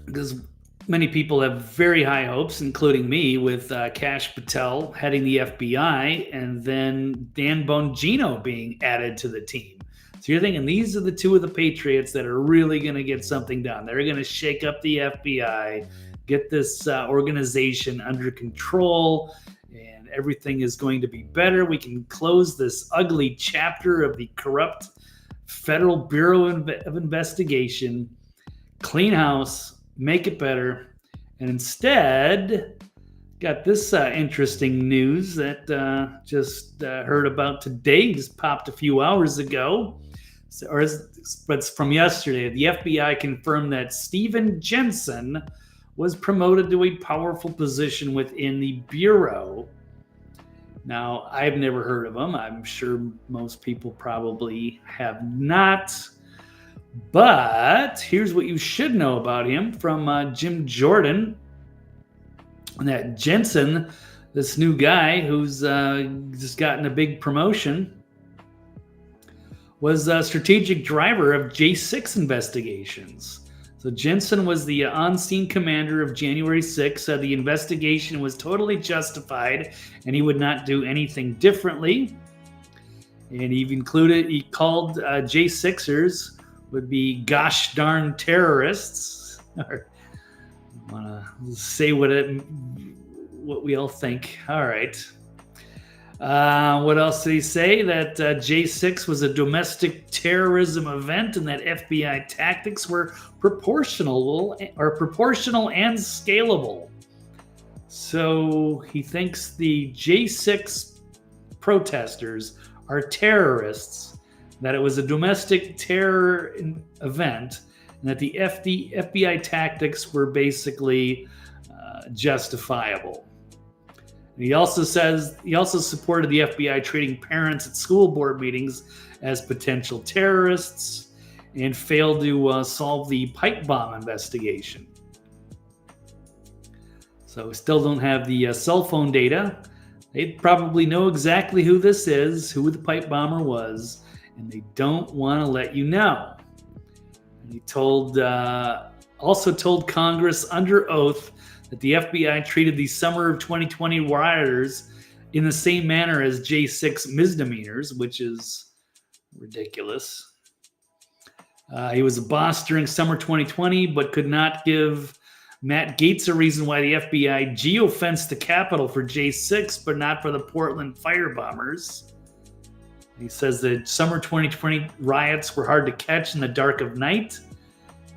because many people have very high hopes, including me, with Kash Patel heading the FBI and then Dan Bongino being added to the team. So you're thinking these are the two of the Patriots that are really going to get something done. They're going to shake up the FBI, get this organization under control, and everything is going to be better. We can close this ugly chapter of the corrupt Federal Bureau of Investigation, clean house, make it better. And instead, got this interesting news that just heard about today, just popped a few hours ago. But it's from yesterday. The FBI confirmed that Stephen Jensen was promoted to a powerful position within the Bureau. Now, I've never heard of him. I'm sure most people probably have not. But here's what you should know about him from Jim Jordan. And that Jensen, this new guy who's just gotten a big promotion, was a strategic driver of J6 investigations. So Jensen was the on-scene commander of January 6th, said the investigation was totally justified and he would not do anything differently. And he called J6ers would be gosh darn terrorists. Or I want to say what we all think. All right. What else did he say? That J6 was a domestic terrorism event and that FBI tactics were proportional and scalable. So he thinks the J6 protesters are terrorists, that it was a domestic terror event, and that the FBI tactics were basically justifiable. And he also supported the FBI treating parents at school board meetings as potential terrorists and failed to solve the pipe bomb investigation. So we still don't have the cell phone data. They probably know exactly who this is, who the pipe bomber was, and they don't want to let you know. And he also told Congress under oath that the FBI treated the summer of 2020 rioters in the same manner as J6 misdemeanors, which is ridiculous. He was a boss during summer 2020, but could not give Matt Gaetz a reason why the FBI geofenced the Capitol for J6, but not for the Portland firebombers. He says that summer 2020 riots were hard to catch in the dark of night.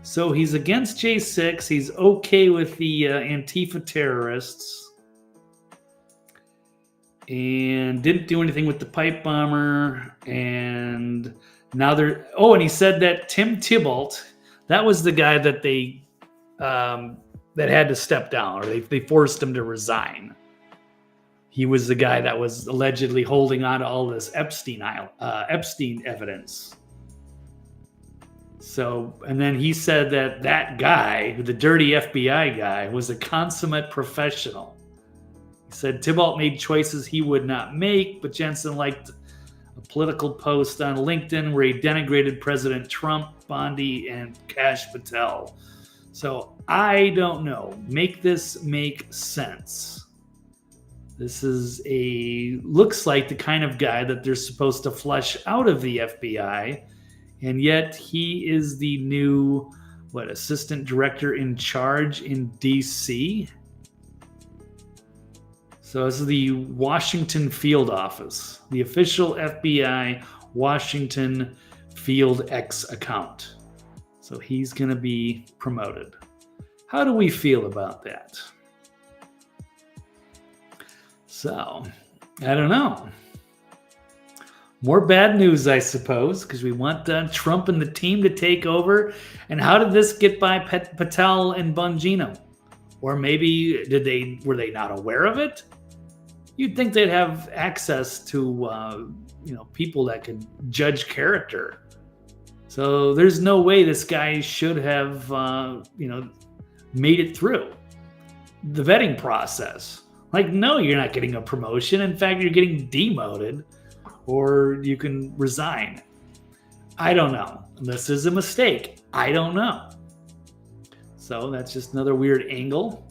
So he's against J6. He's okay with the Antifa terrorists. And didn't do anything with the pipe bomber. And now and he said that Tim Thibault, that was the guy that they that had to step down, or they forced him to resign. He was the guy that was allegedly holding on to all this Epstein evidence. So, and then he said that guy, the dirty FBI guy, was a consummate professional. He said Thibault made choices he would not make, but Jensen liked a political post on LinkedIn where he denigrated President Trump, Bondi, and Kash Patel. So I don't know. Make this make sense. This looks like the kind of guy that they're supposed to flush out of the FBI, and yet he is the new, assistant director in charge in DC? So this is the Washington Field Office, the official FBI Washington Field X account. So he's going to be promoted. How do we feel about that? So, I don't know. More bad news, I suppose, because we want Trump and the team to take over. And how did this get by Patel and Bongino? Or maybe were they not aware of it? You'd think they'd have access to people that can judge character. So there's no way this guy should have made it through the vetting process. Like, no, you're not getting a promotion. In fact, you're getting demoted, or you can resign. I don't know. This is a mistake. I don't know. So that's just another weird angle.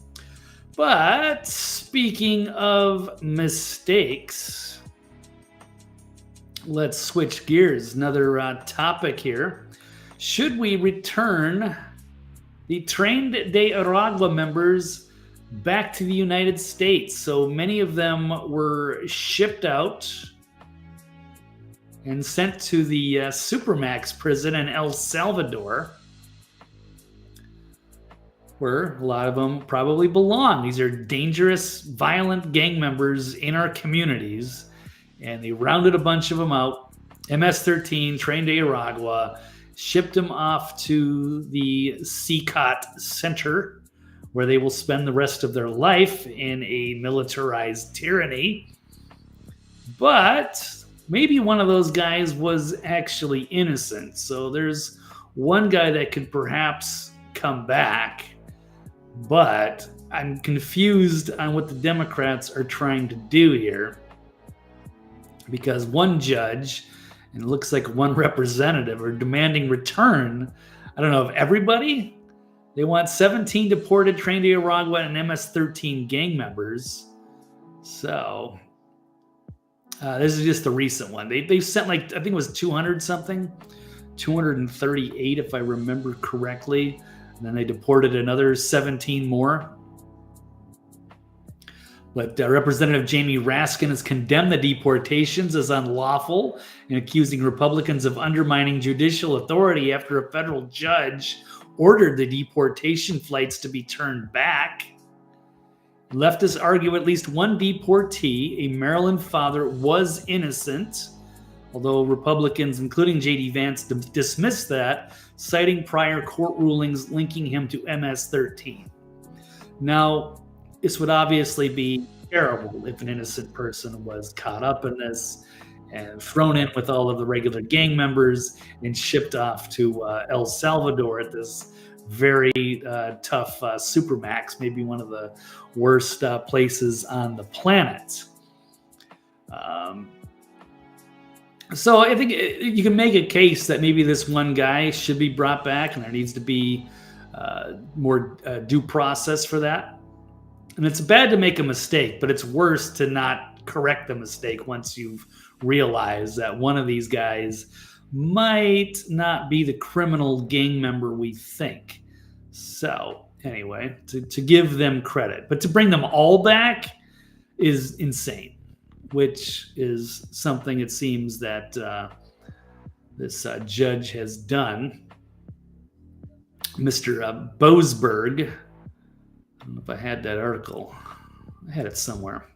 But speaking of mistakes, let's switch gears. Another topic here. Should we return the Tren de Aragua members back to the United States? So many of them were shipped out and sent to the Supermax prison in El Salvador, where a lot of them probably belong. These are dangerous, violent gang members in our communities, and they rounded a bunch of them out. MS-13, Tren de Aragua, shipped them off to the CCOT Center, where they will spend the rest of their life in a militarized tyranny. But maybe one of those guys was actually innocent. So there's one guy that could perhaps come back, but I'm confused on what the Democrats are trying to do here, because one judge, and it looks like one representative, are demanding return, I don't know, of everybody. They want 17 deported Tren de Aragua and MS-13 gang members. So this is just the recent one. They've sent I think it was 200 something, 238 if I remember correctly. And then they deported another 17 more. But Representative Jamie Raskin has condemned the deportations as unlawful and accusing Republicans of undermining judicial authority after a federal judge ordered the deportation flights to be turned back. Leftists argue at least one deportee, a Maryland father, was innocent, although Republicans, including J.D. Vance, dismissed that, citing prior court rulings linking him to MS-13. Now, this would obviously be terrible if an innocent person was caught up in this and thrown in with all of the regular gang members and shipped off to El Salvador at this very tough Supermax, maybe one of the worst places on the planet. So I think you can make a case that maybe this one guy should be brought back, and there needs to be more due process for that. And it's bad to make a mistake, but it's worse to not correct the mistake once you've realized that one of these guys might not be the criminal gang member we think. So anyway, to give them credit, but to bring them all back is insane, which is something it seems that this judge has done. Mr. Boasberg, I don't know if I had that article. I had it somewhere.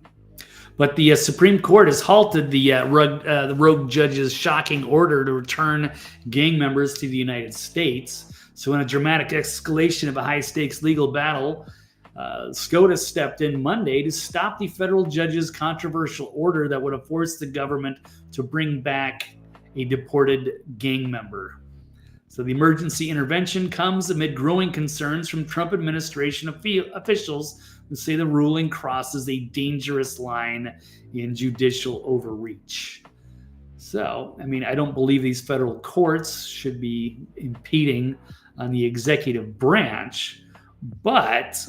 But the Supreme Court has halted the rogue judge's shocking order to return gang members to the United States. So in a dramatic escalation of a high-stakes legal battle, SCOTUS stepped in Monday to stop the federal judge's controversial order that would have forced the government to bring back a deported gang member. So the emergency intervention comes amid growing concerns from Trump administration officials who say the ruling crosses a dangerous line in judicial overreach. So, I mean, I don't believe these federal courts should be impeding on the executive branch, but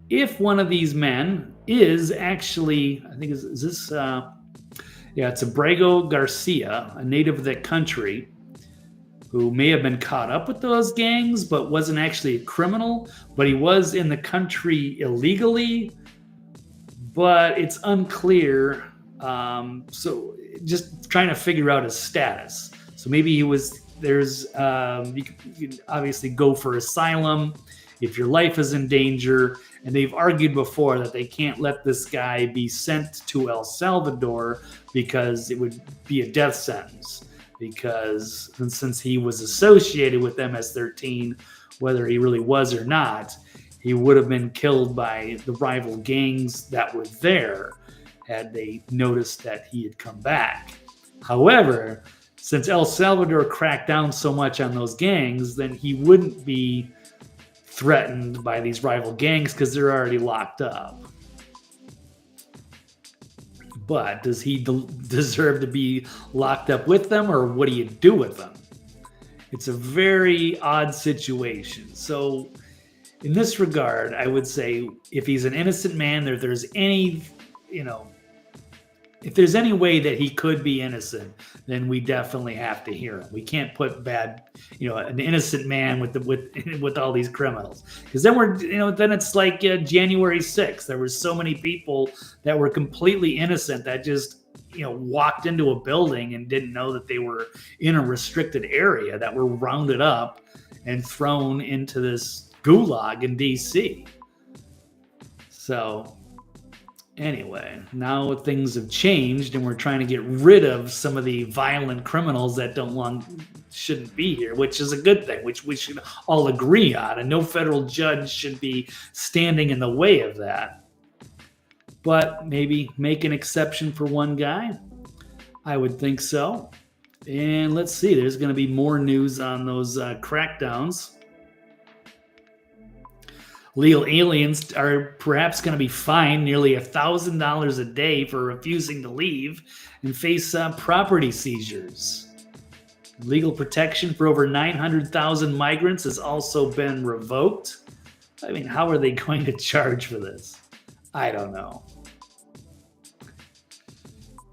if one of these men is actually, I think, is this, it's Abrego Garcia, a native of that country, who may have been caught up with those gangs, but wasn't actually a criminal, but he was in the country illegally, but it's unclear. So just trying to figure out his status. So maybe he was, you can obviously go for asylum if your life is in danger. And they've argued before that they can't let this guy be sent to El Salvador because it would be a death sentence. Because since he was associated with MS-13, whether he really was or not, he would have been killed by the rival gangs that were there had they noticed that he had come back. However, since El Salvador cracked down so much on those gangs, then he wouldn't be threatened by these rival gangs because they're already locked up. But does he deserve to be locked up with them, or what do you do with them? It's a very odd situation. So in this regard, I would say if he's an innocent man, if there's any way that he could be innocent, then we definitely have to hear him. We can't put an innocent man with all these criminals, because then then it's like January 6th. There were so many people that were completely innocent that just walked into a building and didn't know that they were in a restricted area, that were rounded up and thrown into this gulag in DC. So anyway, now things have changed and we're trying to get rid of some of the violent criminals that shouldn't be here, which is a good thing, which we should all agree on, and no federal judge should be standing in the way of that. But maybe make an exception for one guy. I would think so. And let's see, there's going to be more news on those crackdowns. Legal aliens are perhaps going to be fined nearly $1,000 a day for refusing to leave and face property seizures. Legal protection for over 900,000 migrants has also been revoked. I mean, how are they going to charge for this? I don't know.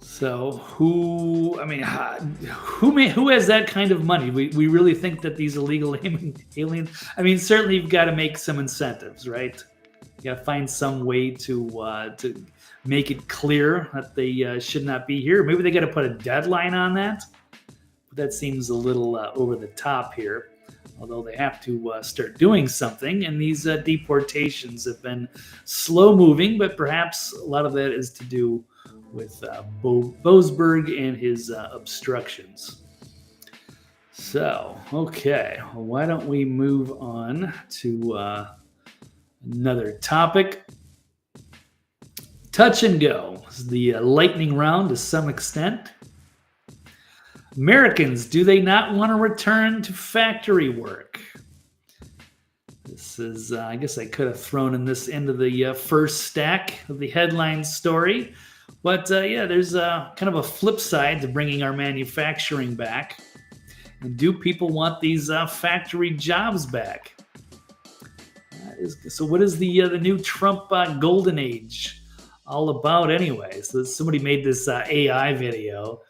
So who has that kind of money? We really think that these illegal aliens, I mean, certainly you've got to make some incentives, right? You got to find some way to make it clear that they should not be here. Maybe they got to put a deadline on that. But that seems a little over the top here. Although they have to start doing something, and these deportations have been slow moving, but perhaps a lot of that is to do with Boasberg and his obstructions. So, okay, well, why don't we move on to another topic? Touch and go is the lightning round to some extent. Americans, do they not want to return to factory work? This is, I guess I could have thrown in this into the first stack of the headline story. But there's kind of a flip side to bringing our manufacturing back. And do people want these factory jobs back? So what is the new Trump golden age all about anyway? So somebody made this AI video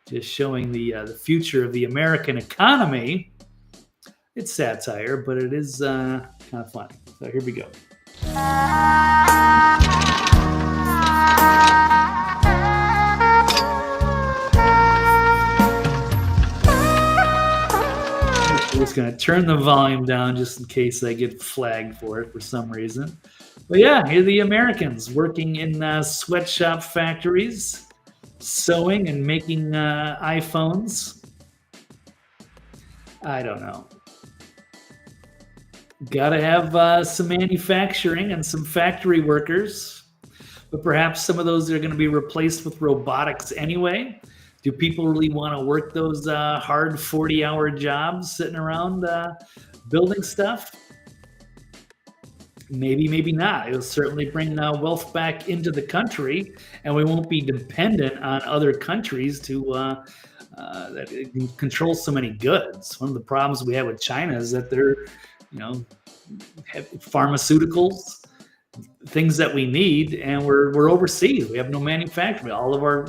just showing the future of the American economy. It's satire, but it is kind of funny. So here we go. I'm just going to turn the volume down just in case I get flagged for it for some reason. But yeah, here are the Americans working in sweatshop factories, sewing and making iPhones. I don't know. Got to have some manufacturing and some factory workers, but perhaps some of those are going to be replaced with robotics anyway. Do people really want to work those hard 40-hour jobs sitting around building stuff? Maybe, maybe not. It'll certainly bring wealth back into the country, and we won't be dependent on other countries to that control so many goods. One of the problems we have with China is that they're, have pharmaceuticals things that we need, and we're overseas. We have no manufacturing. All of our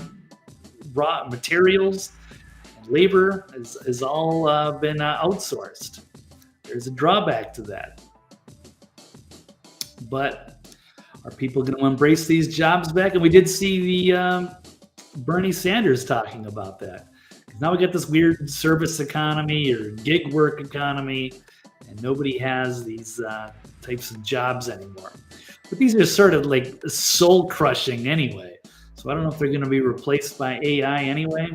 raw materials and labor is all been outsourced. There's a drawback to that. But are people going to embrace these jobs back? And we did see the Bernie Sanders talking about that. Now we got this weird service economy or gig work economy, and nobody has these types of jobs anymore. But these are sort of like soul crushing anyway. So I don't know if they're going to be replaced by AI anyway.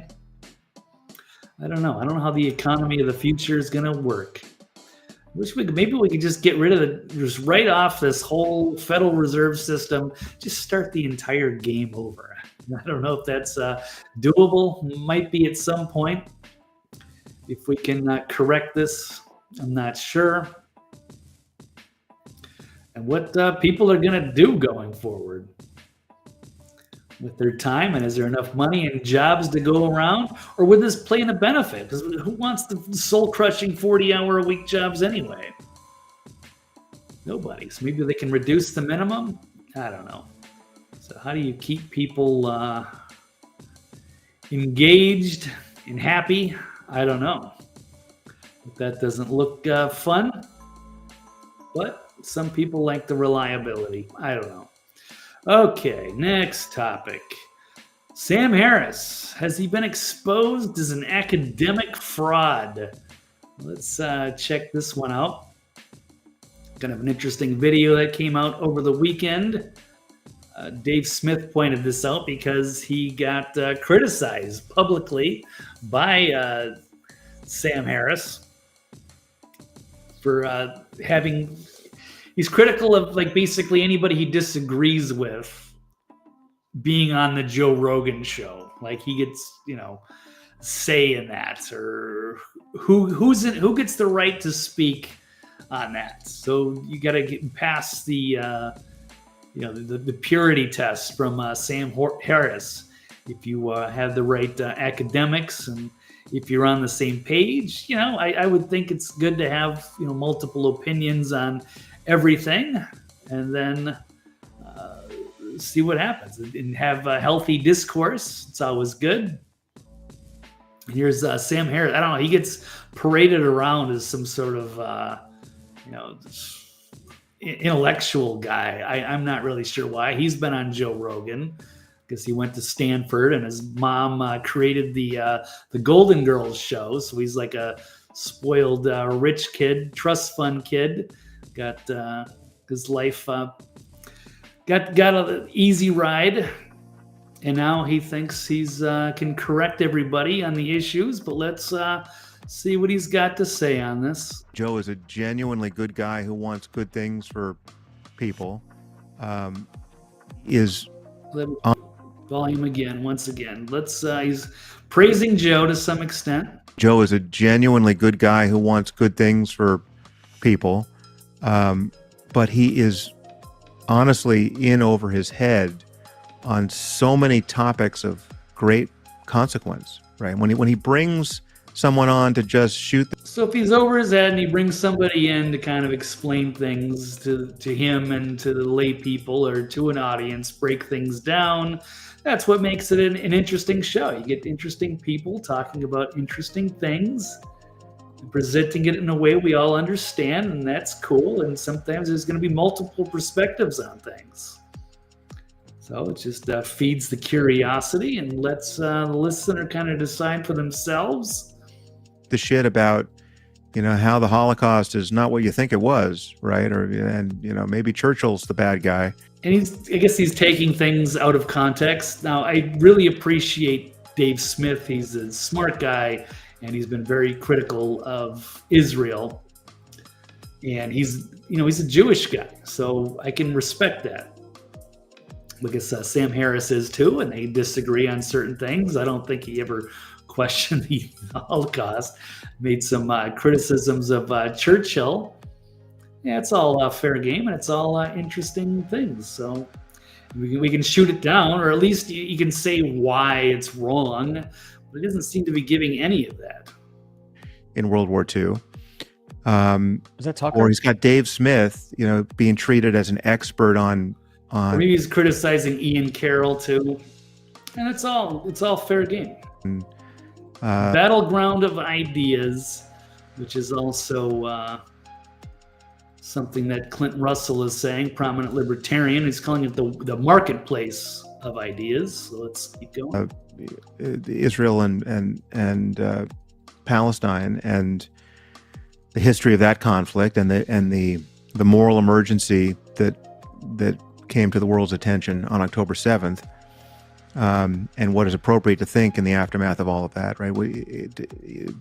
I don't know. I don't know how the economy of the future is going to work. I wish maybe we could just get rid of just write off this whole Federal Reserve System, just start the entire game over. I don't know if that's doable. Might be at some point. If we can correct this, I'm not sure. And what people are going to do going forward with their time, and is there enough money and jobs to go around, or would this play in a benefit? Because who wants the soul-crushing 40-hour-a-week jobs anyway? Nobody. So maybe they can reduce the minimum? I don't know. So how do you keep people engaged and happy? I don't know. But that doesn't look fun. But some people like the reliability. I don't know. Okay, next topic. Sam Harris. Has he been exposed as an academic fraud? Let's check this one out. Kind of an interesting video that came out over the weekend. Dave Smith pointed this out because he got criticized publicly by Sam Harris for having... He's critical of like basically anybody he disagrees with being on the Joe Rogan show. Like he gets, say in that, or who gets the right to speak on that. So you got to get past the the purity test from Sam Harris. If you have the right academics and if you're on the same page, I would think it's good to have multiple opinions on everything, and then see what happens and have a healthy discourse. It's always good. Here's Sam Harris. I don't know. He gets paraded around as some sort of intellectual guy. I'm not really sure why. He's been on Joe Rogan because he went to Stanford and his mom created the Golden Girls show. So he's like a spoiled rich kid, trust fund kid. Got his life got an easy ride, and now he thinks he's can correct everybody on the issues. But let's see what he's got to say on this. Joe is a genuinely good guy who wants good things for people. Volume again, once again. Let's. He's praising Joe to some extent. Joe is a genuinely good guy who wants good things for people. But he is honestly in over his head on so many topics of great consequence, right? When he brings someone on to just shoot them. So if he's over his head and he brings somebody in to kind of explain things to him and to the lay people or to an audience, break things down, that's what makes it an interesting show. You get interesting people talking about interesting things, presenting it in a way we all understand, and that's cool. And sometimes there's going to be multiple perspectives on things. So it just feeds the curiosity and lets the listener kind of decide for themselves. The shit about, how the Holocaust is not what you think it was, right? Maybe Churchill's the bad guy. And I guess he's taking things out of context. Now, I really appreciate Dave Smith. He's a smart guy, and he's been very critical of Israel. And he's a Jewish guy, so I can respect that. Because Sam Harris is too, and they disagree on certain things. I don't think he ever questioned the Holocaust. Made some criticisms of Churchill. Yeah, it's all fair game, and it's all interesting things. So we can shoot it down, or at least you can say why it's wrong. But it doesn't seem to be giving any of that. In World War II, Was that Tucker? Or he's got Dave Smith, being treated as an expert on. Or maybe he's criticizing Ian Carroll too, and it's all fair game. Battleground of ideas, which is also something that Clint Russell is saying, prominent libertarian. He's calling it the marketplace of ideas. So let's keep going. Israel and Palestine and the history of that conflict and the moral emergency that came to the world's attention on October 7th, and what is appropriate to think in the aftermath of all of that, right?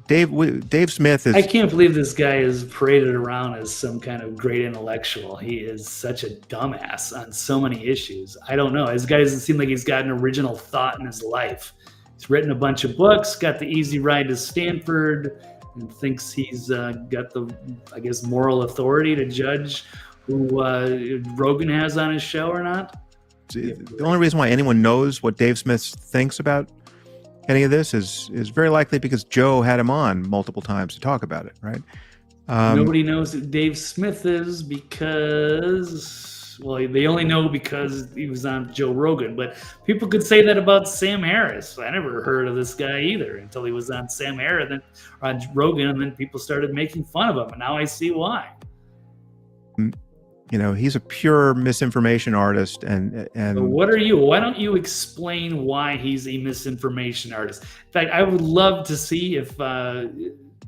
Dave Smith is... I can't believe this guy is paraded around as some kind of great intellectual. He is such a dumbass on so many issues. I don't know. This guy doesn't seem like he's got an original thought in his life. He's written a bunch of books, got the easy ride to Stanford, and thinks he's got the, I guess, moral authority to judge who Rogan has on his show or not. The only reason why anyone knows what Dave Smith thinks about any of this is very likely because Joe had him on multiple times to talk about it, right? Nobody knows who Dave Smith is because, well, they only know because he was on Joe Rogan. But people could say that about Sam Harris. I never heard of this guy either until he was on Sam Harris, then on Rogan, and then people started making fun of him. And now I see why. He's a pure misinformation artist, and But what are you? Why don't you explain why he's a misinformation artist? In fact, I would love to see if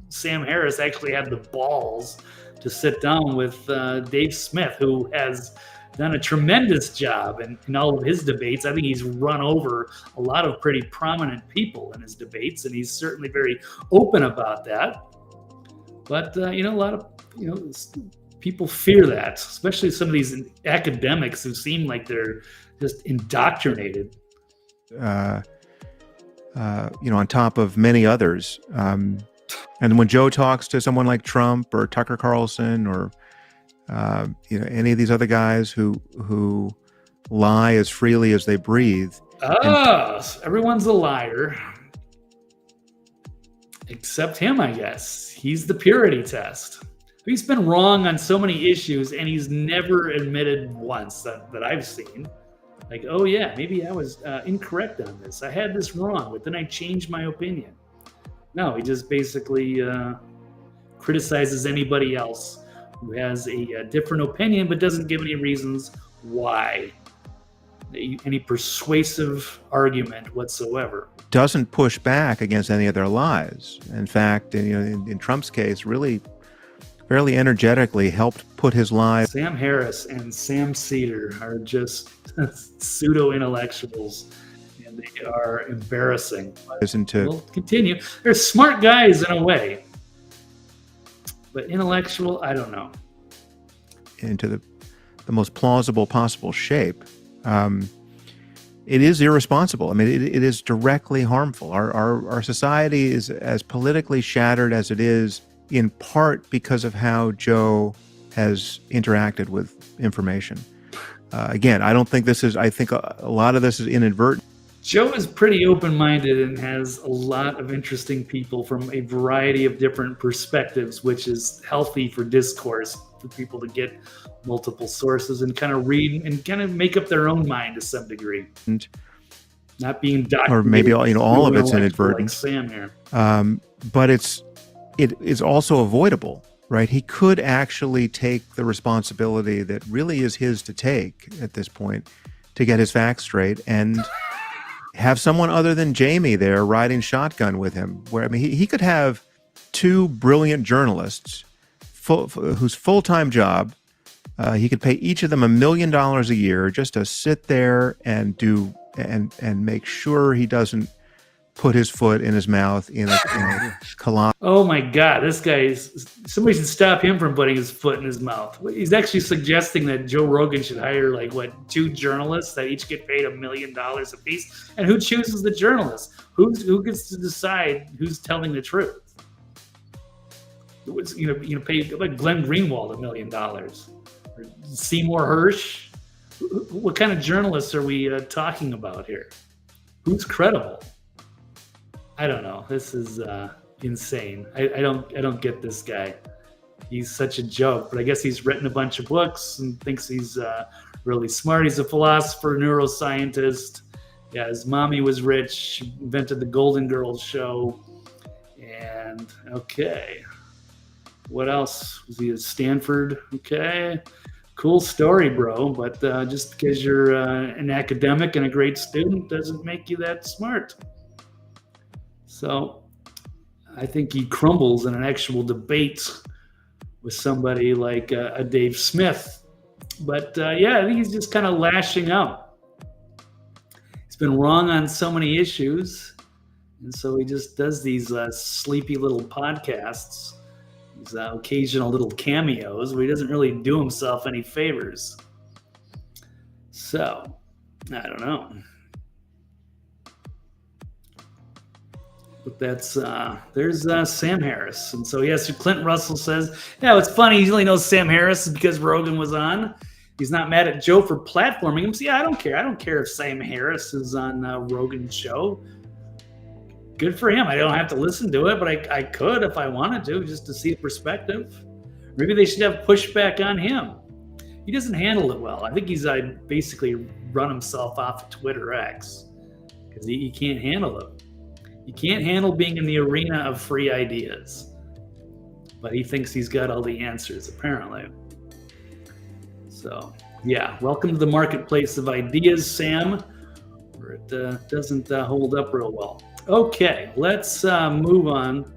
Sam Harris actually had the balls to sit down with Dave Smith, who has done a tremendous job in all of his debates. I think he's run over a lot of pretty prominent people in his debates, and he's certainly very open about that. But a lot of people fear that, especially some of these academics who seem like they're just indoctrinated. On top of many others. And when Joe talks to someone like Trump or Tucker Carlson or any of these other guys who lie as freely as they breathe. Everyone's a liar. Except him, I guess. He's the purity test. He's been wrong on so many issues, and he's never admitted once that I've seen. Like, oh yeah, maybe I was incorrect on this. I had this wrong, but then I changed my opinion. No, he just basically criticizes anybody else who has a different opinion, but doesn't give any reasons why. Any persuasive argument whatsoever. Doesn't push back against any of their lies. In fact, in Trump's case, really fairly energetically helped put his lies. Sam Harris and Sam Cedar are just pseudo-intellectuals, and they are embarrassing. We'll continue. They're smart guys in a way, but intellectual, I don't know. Into the most plausible possible shape. It is irresponsible. I mean, it is directly harmful. Our society is as politically shattered as it is, in part because of how Joe has interacted with information. Again, I think a lot of this is inadvertent. Joe is pretty open-minded and has a lot of interesting people from a variety of different perspectives, which is healthy for discourse, for people to get multiple sources and kind of read and kind of make up their own mind to some degree. And not being or maybe all of it's inadvertent. Like Sam here. But it is also avoidable, right? He could actually take the responsibility that really is his to take at this point to get his facts straight and have someone other than Jamie there riding shotgun with him. Where, I mean, he could have two brilliant journalists whose full-time job, he could pay each of them $1 million a year just to sit there and make sure he doesn't put his foot in his mouth in a colossal. Oh my God, this guy somebody should stop him from putting his foot in his mouth. He's actually suggesting that Joe Rogan should hire two journalists that each get paid $1 million a piece. And who chooses the journalists? Who gets to decide who's telling the truth? Pay like Glenn Greenwald $1 million, or Seymour Hersh. What kind of journalists are we talking about here? Who's credible? I don't know. This is insane. I don't get this guy. he's such a joke. But I guess he's written a bunch of books and thinks he's really smart. He's a philosopher, neuroscientist. Yeah, his mommy was rich. She invented the Golden Girls show. And okay, what else? Was he at Stanford? Okay, cool story, bro. But just because you're an academic and a great student doesn't make you that smart. So I think he crumbles in an actual debate with somebody like a Dave Smith. But yeah, I think he's just kind of lashing out. He's been wrong on so many issues. And so he just does these sleepy little podcasts, these occasional little cameos where he doesn't really do himself any favors. So, I don't know. But that's, there's Sam Harris. And so, yes, Clint Russell says, yeah, it's funny. He only knows Sam Harris because Rogan was on. He's not mad at Joe for platforming him. So, yeah, I don't care. I don't care if Sam Harris is on Rogan's show. Good for him. I don't have to listen to it, but I could if I wanted to, just to see the perspective. Maybe they should have pushback on him. He doesn't handle it well. I think he's basically run himself off of Twitter X because he can't handle it. He can't handle being in the arena of free ideas. But he thinks he's got all the answers, apparently. So, yeah, welcome to the marketplace of ideas, Sam, where it doesn't hold up real well. Okay, let's move on.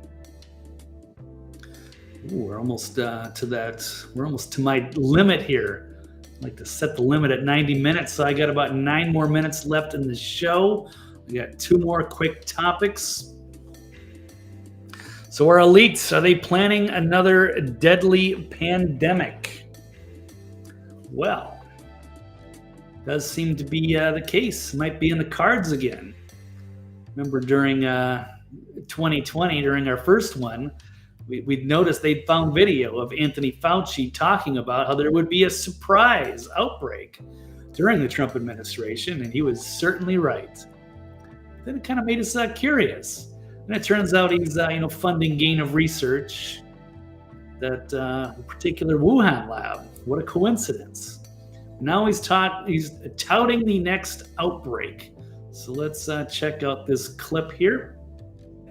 Ooh, we're almost to that. We're almost to my limit here. I like to set the limit at 90 minutes, so I got about 9 more minutes left in the show. We got 2 more quick topics. So our elites, are they planning another deadly pandemic? Well, does seem to be the case. Might be in the cards again. Remember during 2020, during our first one, we'd noticed they'd found video of Anthony Fauci talking about how there would be a surprise outbreak during the Trump administration, and he was certainly right. Then it kind of made us curious. And it turns out he's funding gain of research that particular Wuhan lab. What a coincidence. Now he's touting the next outbreak. So let's check out this clip here.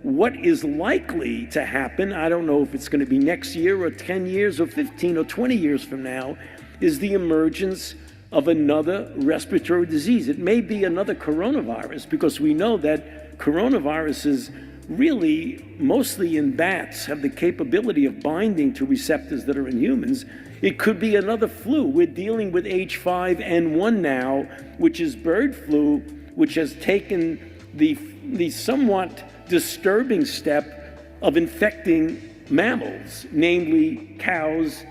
What is likely to happen, I don't know if it's going to be next year or 10 years or 15 or 20 years from now, is the emergence of another respiratory disease. It may be another coronavirus because we know that coronaviruses really, mostly in bats, have the capability of binding to receptors that are in humans. It could be another flu. We're dealing with H5N1 now, which is bird flu, which has taken the somewhat disturbing step of infecting mammals, namely cows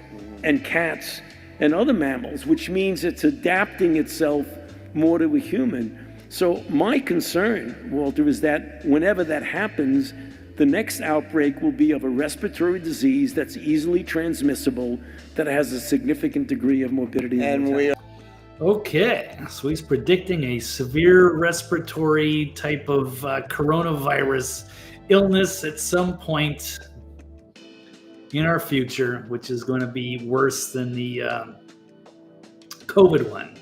and cats and other mammals, which means it's adapting itself more to a human. So my concern, Walter, is that whenever that happens, the next outbreak will be of a respiratory disease that's easily transmissible, that has a significant degree of morbidity. Okay, so he's predicting a severe respiratory type of coronavirus illness at some point in our future, which is going to be worse than the COVID one.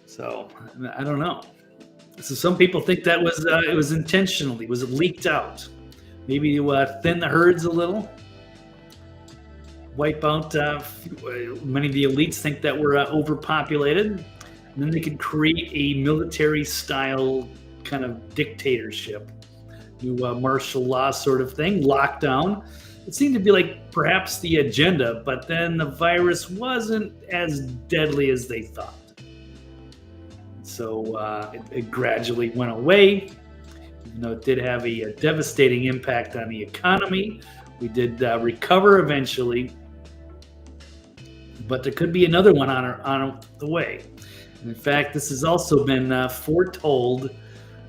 So I don't know. So some people think that was it was intentionally, was it leaked out, maybe to thin the herds a little, wipe out. Many of the elites think that we're overpopulated, and then they could create a military-style kind of dictatorship, new martial law sort of thing, lockdown. It seemed to be like perhaps the agenda, but then the virus wasn't as deadly as they thought. So it gradually went away, even though it did have a devastating impact on the economy. We did recover eventually, but there could be another one on the way. And in fact, this has also been foretold.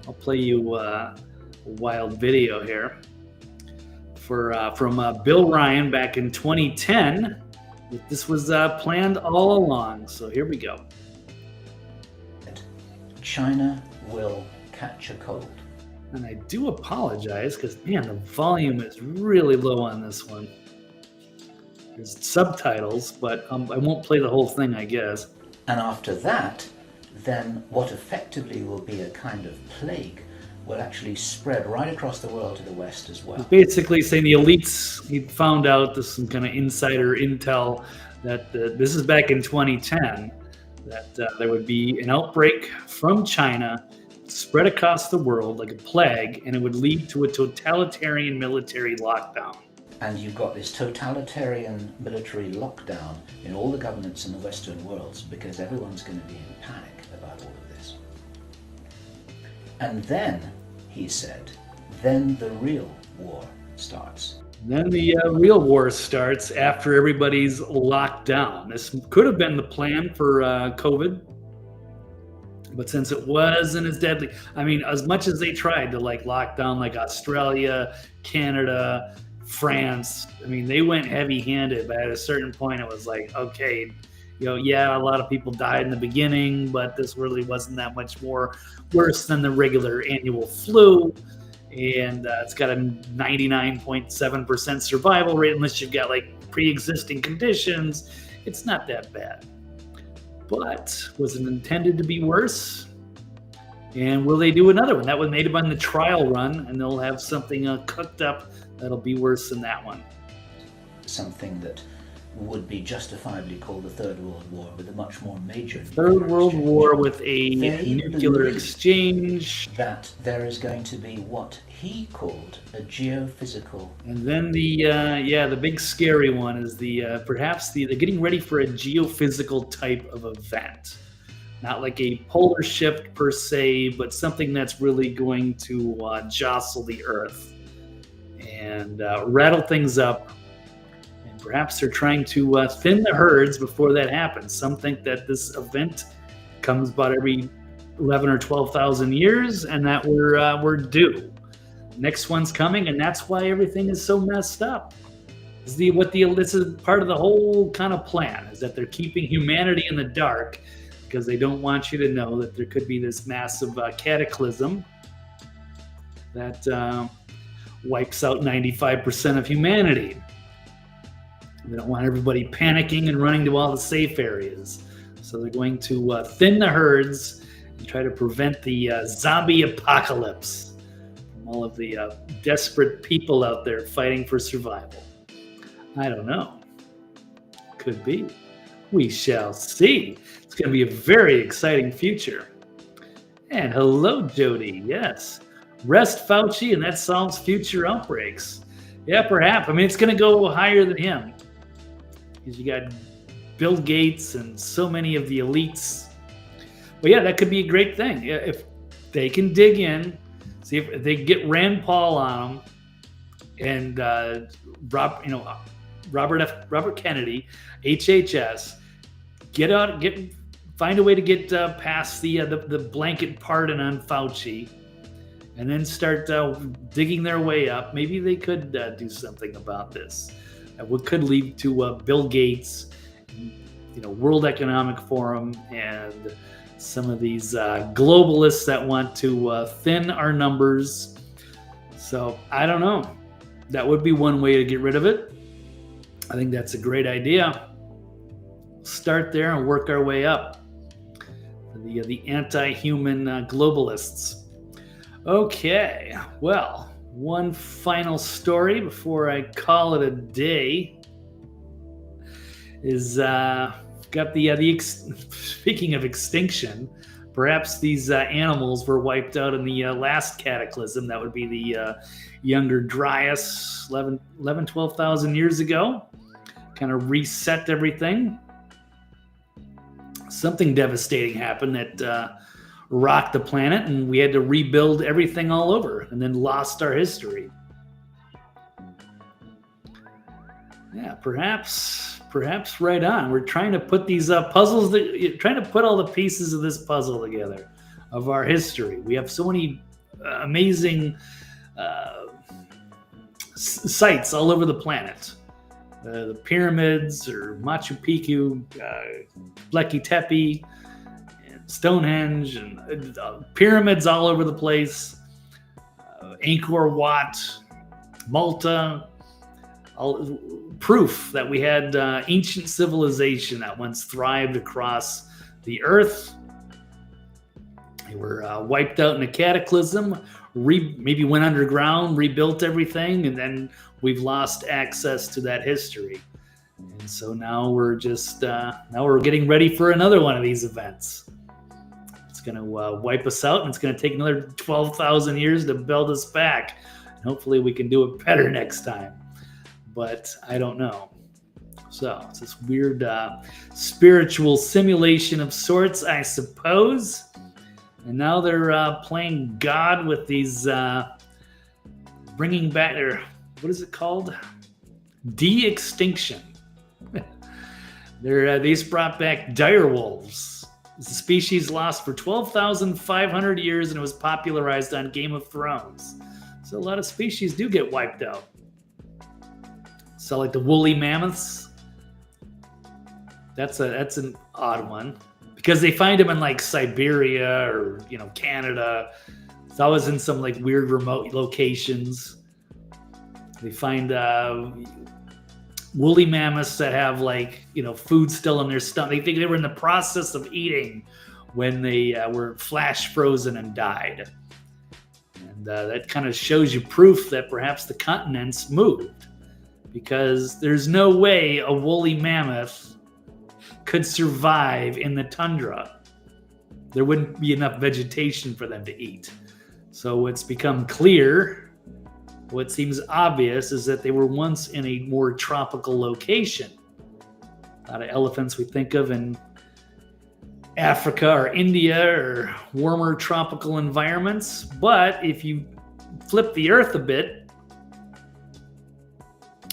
I'll play you a wild video here from Bill Ryan back in 2010. This was planned all along. So here we go. China will catch a cold. And I do apologize because, man, the volume is really low on this one. There's subtitles, but I won't play the whole thing, I guess. And after that, then what effectively will be a kind of plague will actually spread right across the world to the west as well. Basically saying the elites, he found out this some kind of insider intel that this is back in 2010, that there would be an outbreak from China spread across the world like a plague, and it would lead to a totalitarian military lockdown. And you've got this totalitarian military lockdown in all the governments in the Western worlds because everyone's going to be in panic about all of this. And then, he said, then the real war starts. Then the real war starts after everybody's locked down. This could have been the plan for COVID, but since it wasn't as deadly, I mean, as much as they tried to like lock down like Australia, Canada, France, I mean, they went heavy-handed, but at a certain point it was like, okay, yeah, a lot of people died in the beginning, but this really wasn't that much more worse than the regular annual flu. And it's got a 99.7% survival rate unless you've got like pre-existing conditions. It's not that bad. But was it intended to be worse? And will they do another one? That was made on the trial run, and they'll have something cooked up that'll be worse than that one. Something that would be justifiably called the Third World War, with a much more major Third World War with a nuclear exchange. That there is going to be what he called a geophysical. And then the big scary one is perhaps they're getting ready for a geophysical type of event. Not like a polar shift per se, but something that's really going to jostle the Earth and rattle things up. And perhaps they're trying to thin the herds before that happens. Some think that this event comes about every 11 or 12,000 years, and that we're due. Next one's coming, and that's why everything is so messed up. This is part of the whole kind of plan, is that they're keeping humanity in the dark because they don't want you to know that there could be this massive cataclysm that wipes out 95% of humanity. They don't want everybody panicking and running to all the safe areas. So they're going to thin the herds and try to prevent the zombie apocalypse from all of the desperate people out there fighting for survival. I don't know. Could be. We shall see. It's going to be a very exciting future. And hello, Jody. Yes. Rest Fauci, and that solves future outbreaks. Yeah, perhaps. I mean, it's going to go higher than him. Because you got Bill Gates and so many of the elites. But yeah, that could be a great thing. If they can dig in, see if they get Rand Paul on them, and Robert Kennedy, HHS, find a way to get past the blanket pardon on Fauci, and then start digging their way up. Maybe they could do something about this. What could lead to Bill Gates, World Economic Forum, and some of these globalists that want to thin our numbers. So I don't know. That would be one way to get rid of it. I think that's a great idea. Start there and work our way up. The anti-human globalists. Okay, well, one final story before I call it a day is got speaking of extinction, perhaps these animals were wiped out in the last cataclysm. That would be the Younger Dryas 12,000 years ago. Kind of reset everything. Something devastating happened that rocked the planet, and we had to rebuild everything all over, and then lost our history. Yeah, perhaps right on. We're trying to put these puzzles, trying to put all the pieces of this puzzle together of our history. We have so many amazing sites all over the planet. The pyramids, or Machu Picchu, Göbekli Tepe, and Stonehenge, and pyramids all over the place. Angkor Wat, Malta, proof that we had ancient civilization that once thrived across the earth. They were wiped out in a cataclysm, maybe went underground, rebuilt everything, and then we've lost access to that history. And so now we're just now we're getting ready for another one of these events. It's going to wipe us out, and it's going to take another 12,000 years to build us back. And hopefully we can do it better next time. But I don't know. So it's this weird spiritual simulation of sorts, I suppose. And now they're playing God with these, bringing back their, what is it called? De-extinction. These brought back dire wolves. It's a species lost for 12,500 years, and it was popularized on Game of Thrones. So a lot of species do get wiped out. So like the woolly mammoths, that's an odd one. Because they find them in like Siberia or, Canada. It's always in some like weird remote locations. They find woolly mammoths that have like, food still in their stomach. They think they were in the process of eating when they were flash frozen and died. And that kind of shows you proof that perhaps the continents moved. Because there's no way a woolly mammoth could survive in the tundra. There wouldn't be enough vegetation for them to eat. So what's become clear, what seems obvious, is that they were once in a more tropical location. A lot of elephants we think of in Africa or India or warmer tropical environments. But if you flip the earth a bit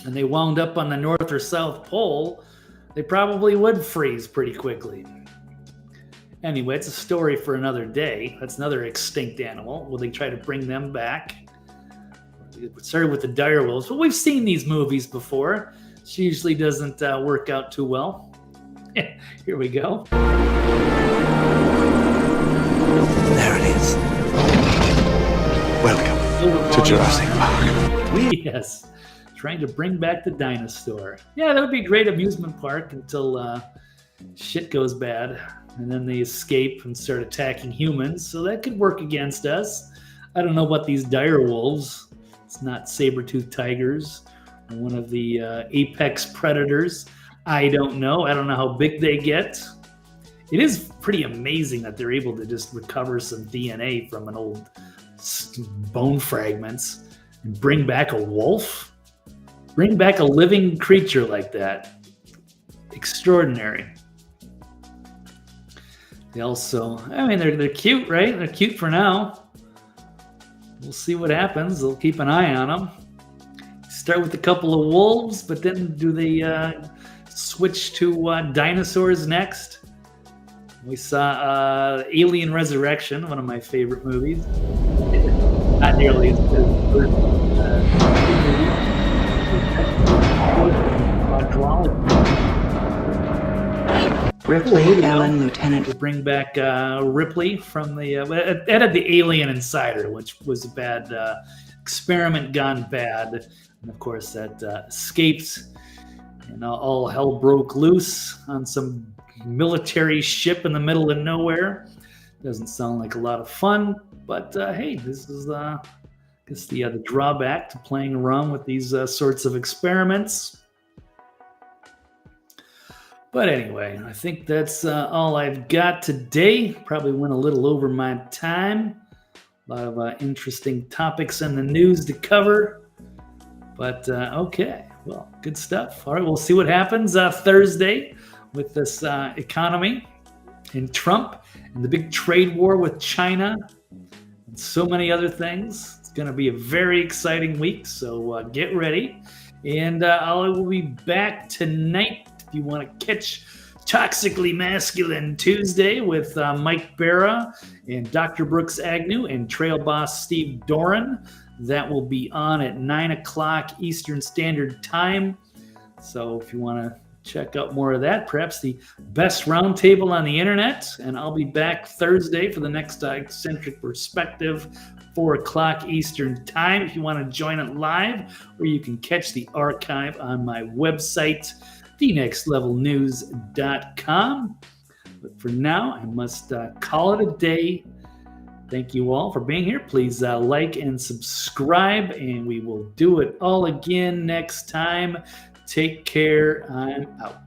and they wound up on the North or South Pole, they probably would freeze pretty quickly. Anyway, it's a story for another day. That's another extinct animal. Will they try to bring them back? It started with the dire wolves, but we've seen these movies before. It usually doesn't work out too well. Here we go. There it is. Welcome to Jurassic Park. Yes. Trying to bring back the dinosaur. Yeah, that would be a great amusement park until shit goes bad. And then they escape and start attacking humans. So that could work against us. I don't know what these dire wolves. It's not saber-toothed tigers or one of the apex predators. I don't know. I don't know how big they get. It is pretty amazing that they're able to just recover some DNA from an old bone fragments and bring back a wolf. Bring back a living creature like that. Extraordinary. They also, they're cute, right? They're cute for now. We'll see what happens. They'll keep an eye on them. Start with a couple of wolves, but then do they switch to dinosaurs next? We saw Alien Resurrection, one of my favorite movies. Not nearly as good as the first Ripley, Ellen, Lieutenant. To bring back Ripley from the it had the Alien Insider, which was a bad experiment gone bad, and of course that escaped, and all hell broke loose on some military ship in the middle of nowhere. Doesn't sound like a lot of fun, but hey, this is I guess the drawback to playing around with these sorts of experiments. But anyway, I think that's all I've got today. Probably went a little over my time. A lot of interesting topics in the news to cover. But okay, well, good stuff. All right, we'll see what happens Thursday with this economy and Trump and the big trade war with China and so many other things. It's going to be a very exciting week, so get ready. And I will be back tonight. If you want to catch Toxically Masculine Tuesday with Mike Barra and Dr. Brooks Agnew and Trail Boss Steve Doran, that will be on at 9 o'clock Eastern Standard Time. So if you want to check out more of that, perhaps the best roundtable on the internet. And I'll be back Thursday for the next Eccentric Perspective 4 o'clock Eastern Time if you want to join it live, or you can catch the archive on my website, thenextlevelnews.com. But for now, I must call it a day. Thank you all for being here. Please like and subscribe, and we will do it all again next time. Take care. I'm out.